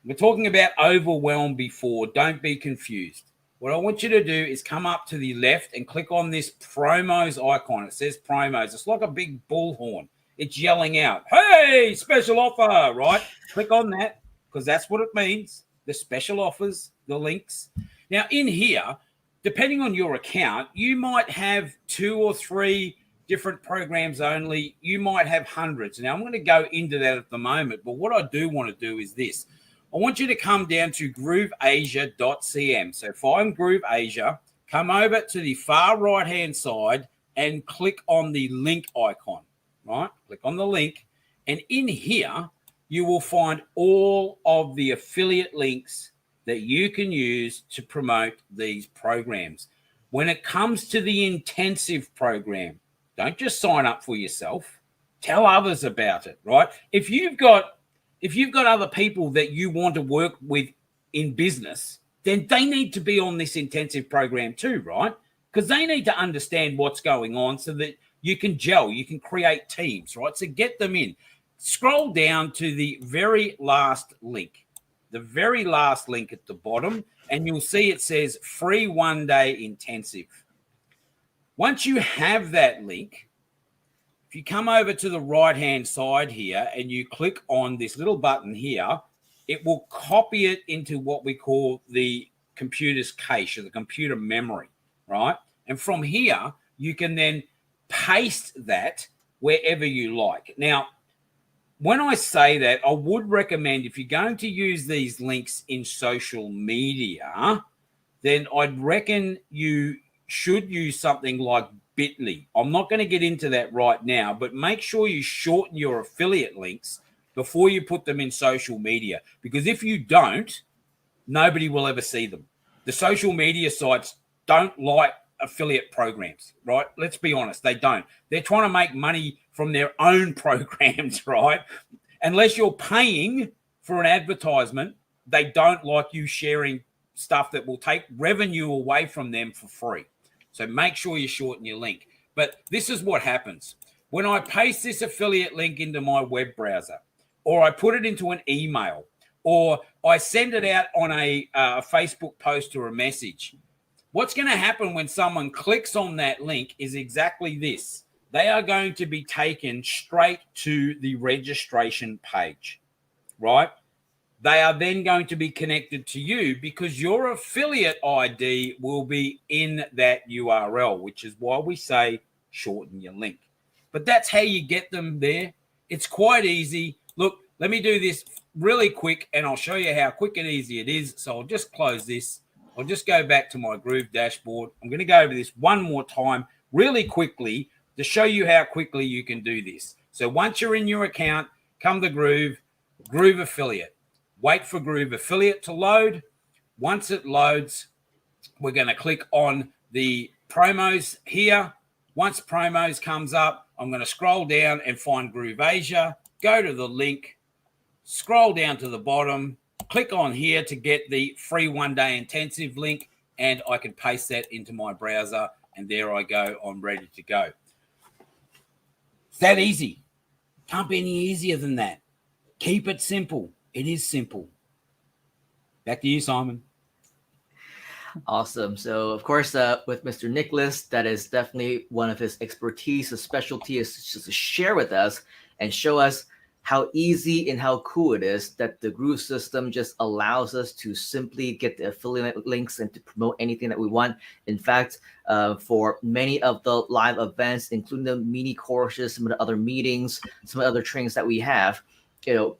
We're talking about overwhelm before. Don't be confused. What I want you to do is come up to the left and click on this promos icon. It says promos. It's like a big bullhorn. It's yelling out, hey, special offer, right? Click on that because that's what it means. The special offers, the links. Now, in here, depending on your account, you might have 2 or 3 different programs only. You might have hundreds. Now, I'm going to go into that at the moment, but what I do want to do is this. I want you to come down to grooveasia.cm. So find GrooveAsia, come over to the far right-hand side and click on the link icon, right? Click on the link. And in here, you will find all of the affiliate links that you can use to promote these programs. When it comes to the intensive program, don't just sign up for yourself. Tell others about it, right? If you've got other people that you want to work with in business, then they need to be on this intensive program too, right? Because they need to understand what's going on so that you can gel, you can create teams, right? So get them in. Scroll down to the very last link at the bottom, and you'll see it says free 1-day intensive. Once you have that link, if you come over to the right-hand side here and you click on this little button here, it will copy it into what we call the computer's cache or the computer memory, right? And from here, you can then paste that wherever you like. Now, when I say that, I would recommend if you're going to use these links in social media, then I'd reckon you should use something like Bitly. I'm not going to get into that right now, but make sure you shorten your affiliate links before you put them in social media, because if you don't, nobody will ever see them. The social media sites don't like affiliate programs, right? Let's be honest, they don't. They're trying to make money from their own programs, right? Unless you're paying for an advertisement, they don't like you sharing stuff that will take revenue away from them for free. So make sure you shorten your link. But this is what happens. When I paste this affiliate link into my web browser, or I put it into an email, or I send it out on a Facebook post or a message, what's going to happen when someone clicks on that link is exactly this. They are going to be taken straight to the registration page, right? They are then going to be connected to you because your affiliate ID will be in that URL, which is why we say shorten your link. But that's how you get them there. It's quite easy. Look, let me do this really quick and I'll show you how quick and easy it is. So I'll just close this. I'll just go back to my Groove dashboard. I'm going to go over this one more time really quickly to show you how quickly you can do this. So once you're in your account, come to Groove Affiliate. Wait for Groove Affiliate to load. Once it loads, we're going to click on the promos here. Once promos comes up, I'm going to scroll down and find GrooveAsia. Go to the link, scroll down to the bottom, click on here to get the free 1-day intensive link, and I can paste that into my browser, and there I go. I'm ready to go. It's that easy. Can't be any easier than that. Keep it simple. It is simple. Back to you, Simon. Awesome. So, of course, with Mr. Nicholas, that is definitely one of his expertise, his specialty is just to share with us and show us how easy and how cool it is that the Groove system just allows us to simply get the affiliate links and to promote anything that we want. In fact, for many of the live events, including the mini courses, some of the other meetings, some of the other trainings that we have,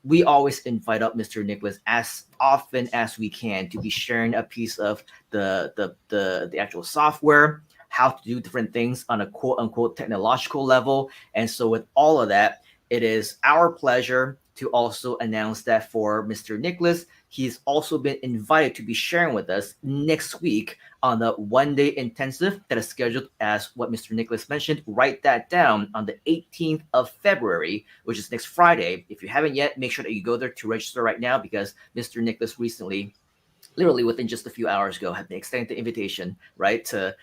we always invite up Mr. Nicholas as often as we can to be sharing a piece of the actual software, how to do different things on a quote unquote technological level. And so with all of that, it is our pleasure to also announce that for Mr. Nicholas, he's also been invited to be sharing with us next week on the 1-day intensive that is scheduled, as what Mr. Nicholas mentioned. Write that down, on the 18th of February, which is next Friday. If you haven't yet, make sure that you go there to register right now, because Mr. Nicholas recently literally within just a few hours ago have been extended the invitation, right, to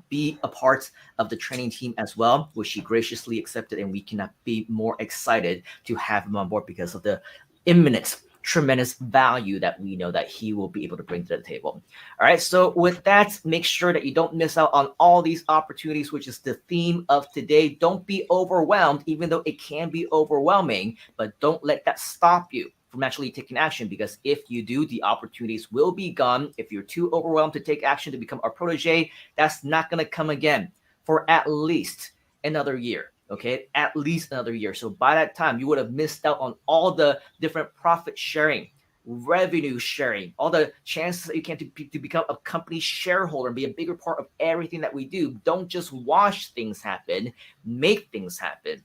be a part of the training team as well, which he graciously accepted, and we cannot be more excited to have him on board because of the imminent tremendous value that we know that he will be able to bring to the table. All right, so with that, make sure that you don't miss out on all these opportunities, which is the theme of today. Don't be overwhelmed, even though it can be overwhelming, but don't let that stop you from actually taking action, because if you do, the opportunities will be gone. If you're too overwhelmed to take action to become our protege, that's not going to come again for at least another year. Okay, at least another year. So by that time, you would have missed out on all the different profit sharing, revenue sharing, all the chances that you can to become a company shareholder and be a bigger part of everything that we do. Don't just watch things happen, make things happen.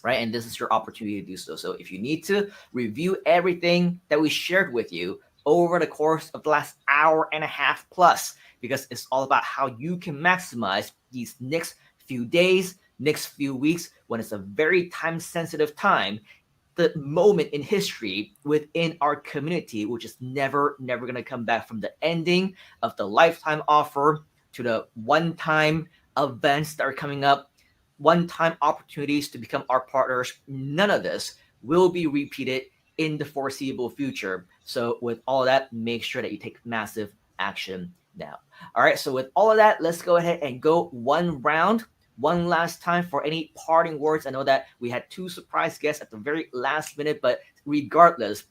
Right, and this is your opportunity to do so. So if you need to review everything that we shared with you over the course of the last hour and a half plus, because it's all about how you can maximize these next few days, next few weeks, when it's a very time sensitive time, the moment in history within our community, which is never going to come back, from the ending of the lifetime offer to the one-time events that are coming up, one-time opportunities to become our partners. None of this will be repeated in the foreseeable future. So with all of that, make sure that you take massive action now. All right, so with all of that, let's go ahead and go one round one last time for any parting words. I know that we had two surprise guests at the very last minute, but regardless,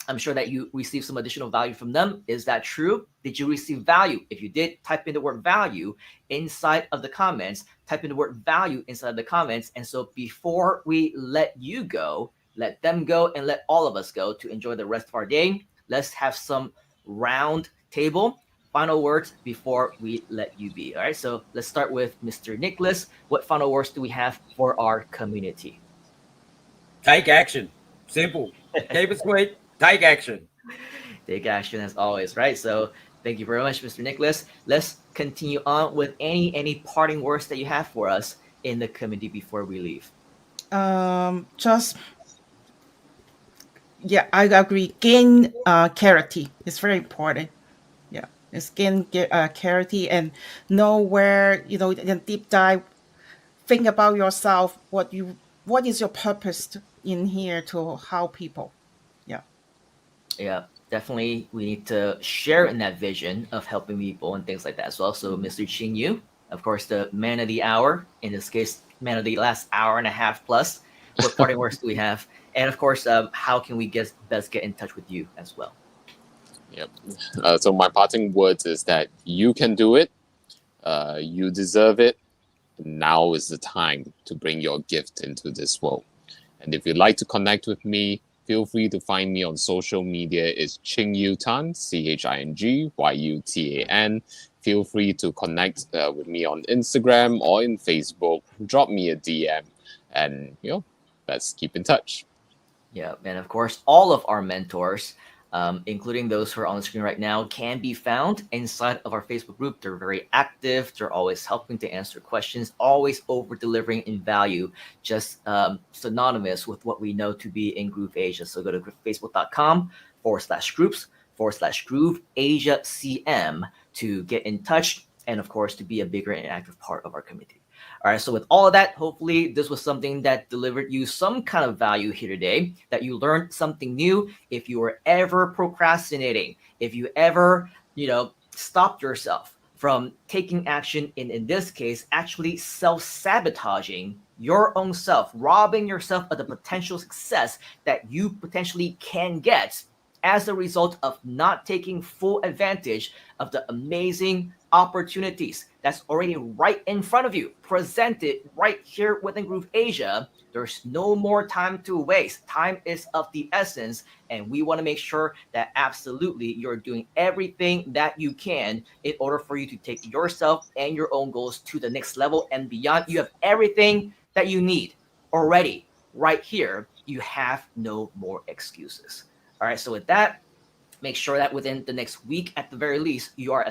I'm sure that you received some additional value from them. Is that true? Did you receive value? If you did, type in the word value inside of the comments. Type in the word value inside of the comments. And so before we let you go, let them go, and let all of us go to enjoy the rest of our day, let's have some round table final words before we let you be. All right, so let's start with Mr. Nicholas. What final words do we have for our community? Take action. Simple. Keep it sweet. Take action. Take action as always, right? So thank you very much, Mr. Nicholas. Let's continue on with any parting words that you have for us in the community before we leave. Just yeah, I agree. Gain clarity is very important. Yeah, it's gain clarity and know where and deep dive. Think about yourself. What is your purpose in here to help people? Yeah. Yeah, definitely. We need to share in that vision of helping people and things like that as well. So, Mr. Ching Yu, of course, the man of the hour, in this case, man of the last hour and a half plus. What parting words do we have? And of course, how can we best get in touch with you as well? Yep. So my parting words is that you can do it. You deserve it. Now is the time to bring your gift into this world. And if you'd like to connect with me, feel free to find me on social media. It's Ching Yu Tan, ChingYutan. Feel free to connect with me on Instagram or in Facebook. Drop me a DM, and let's keep in touch. Yeah, and of course, all of our mentors, including those who are on the screen right now, can be found inside of our Facebook group. They're very active. They're always helping to answer questions, always over delivering in value, just synonymous with what we know to be in GrooveAsia. So go to facebook.com/groups/GrooveAsia CM to get in touch, and of course, to be a bigger and active part of our community. All right, so with all of that, hopefully this was something that delivered you some kind of value here today, that you learned something new. If you were ever procrastinating, if you ever, stopped yourself from taking action in this case, actually self-sabotaging your own self, robbing yourself of the potential success that you potentially can get as a result of not taking full advantage of the amazing opportunities that's already right in front of you, presented right here within GrooveAsia. There's no more time to waste. Time is of the essence, and we want to make sure that absolutely you're doing everything that you can in order for you to take yourself and your own goals to the next level and beyond. You have everything that you need already right here. You have no more excuses. All right, so with that, make sure that within the next week, at the very least, you are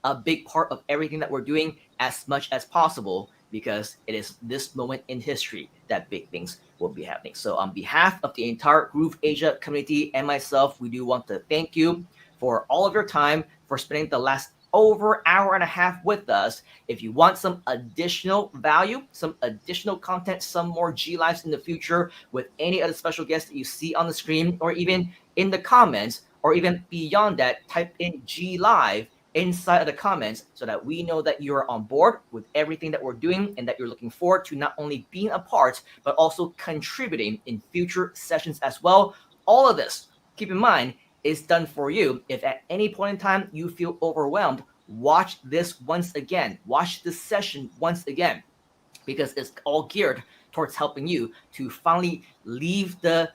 a big part of everything that we're doing as much as possible, because it is this moment in history that big things will be happening. So on behalf of the entire GrooveAsia community and myself, we do want to thank you for all of your time, for spending the last over hour and a half with us. If you want some additional value, some additional content, some more G Lives in the future with any other special guests that you see on the screen, or even in the comments, or even beyond that, type in G Live inside of the comments so that we know that you're on board with everything that we're doing and that you're looking forward to not only being a part, but also contributing in future sessions as well. All of this, keep in mind, is done for you. If at any point in time you feel overwhelmed, watch this once again. Watch this session once again, because it's all geared towards helping you to finally leave the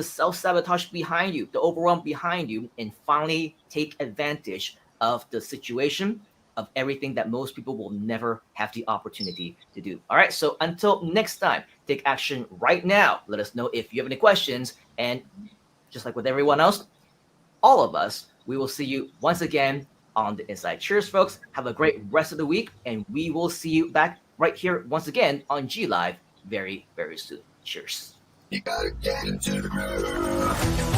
self-sabotage behind you, the overwhelm behind you, and finally take advantage of the situation, of everything that most people will never have the opportunity to do. All right, so until next time, take action right now. Let us know if you have any questions, and just like with everyone else, all of us, we will see you once again on the inside. Cheers, folks. Have a great rest of the week, and we will see you back right here once again on G Live very, very soon. Cheers. You gotta get into the groove.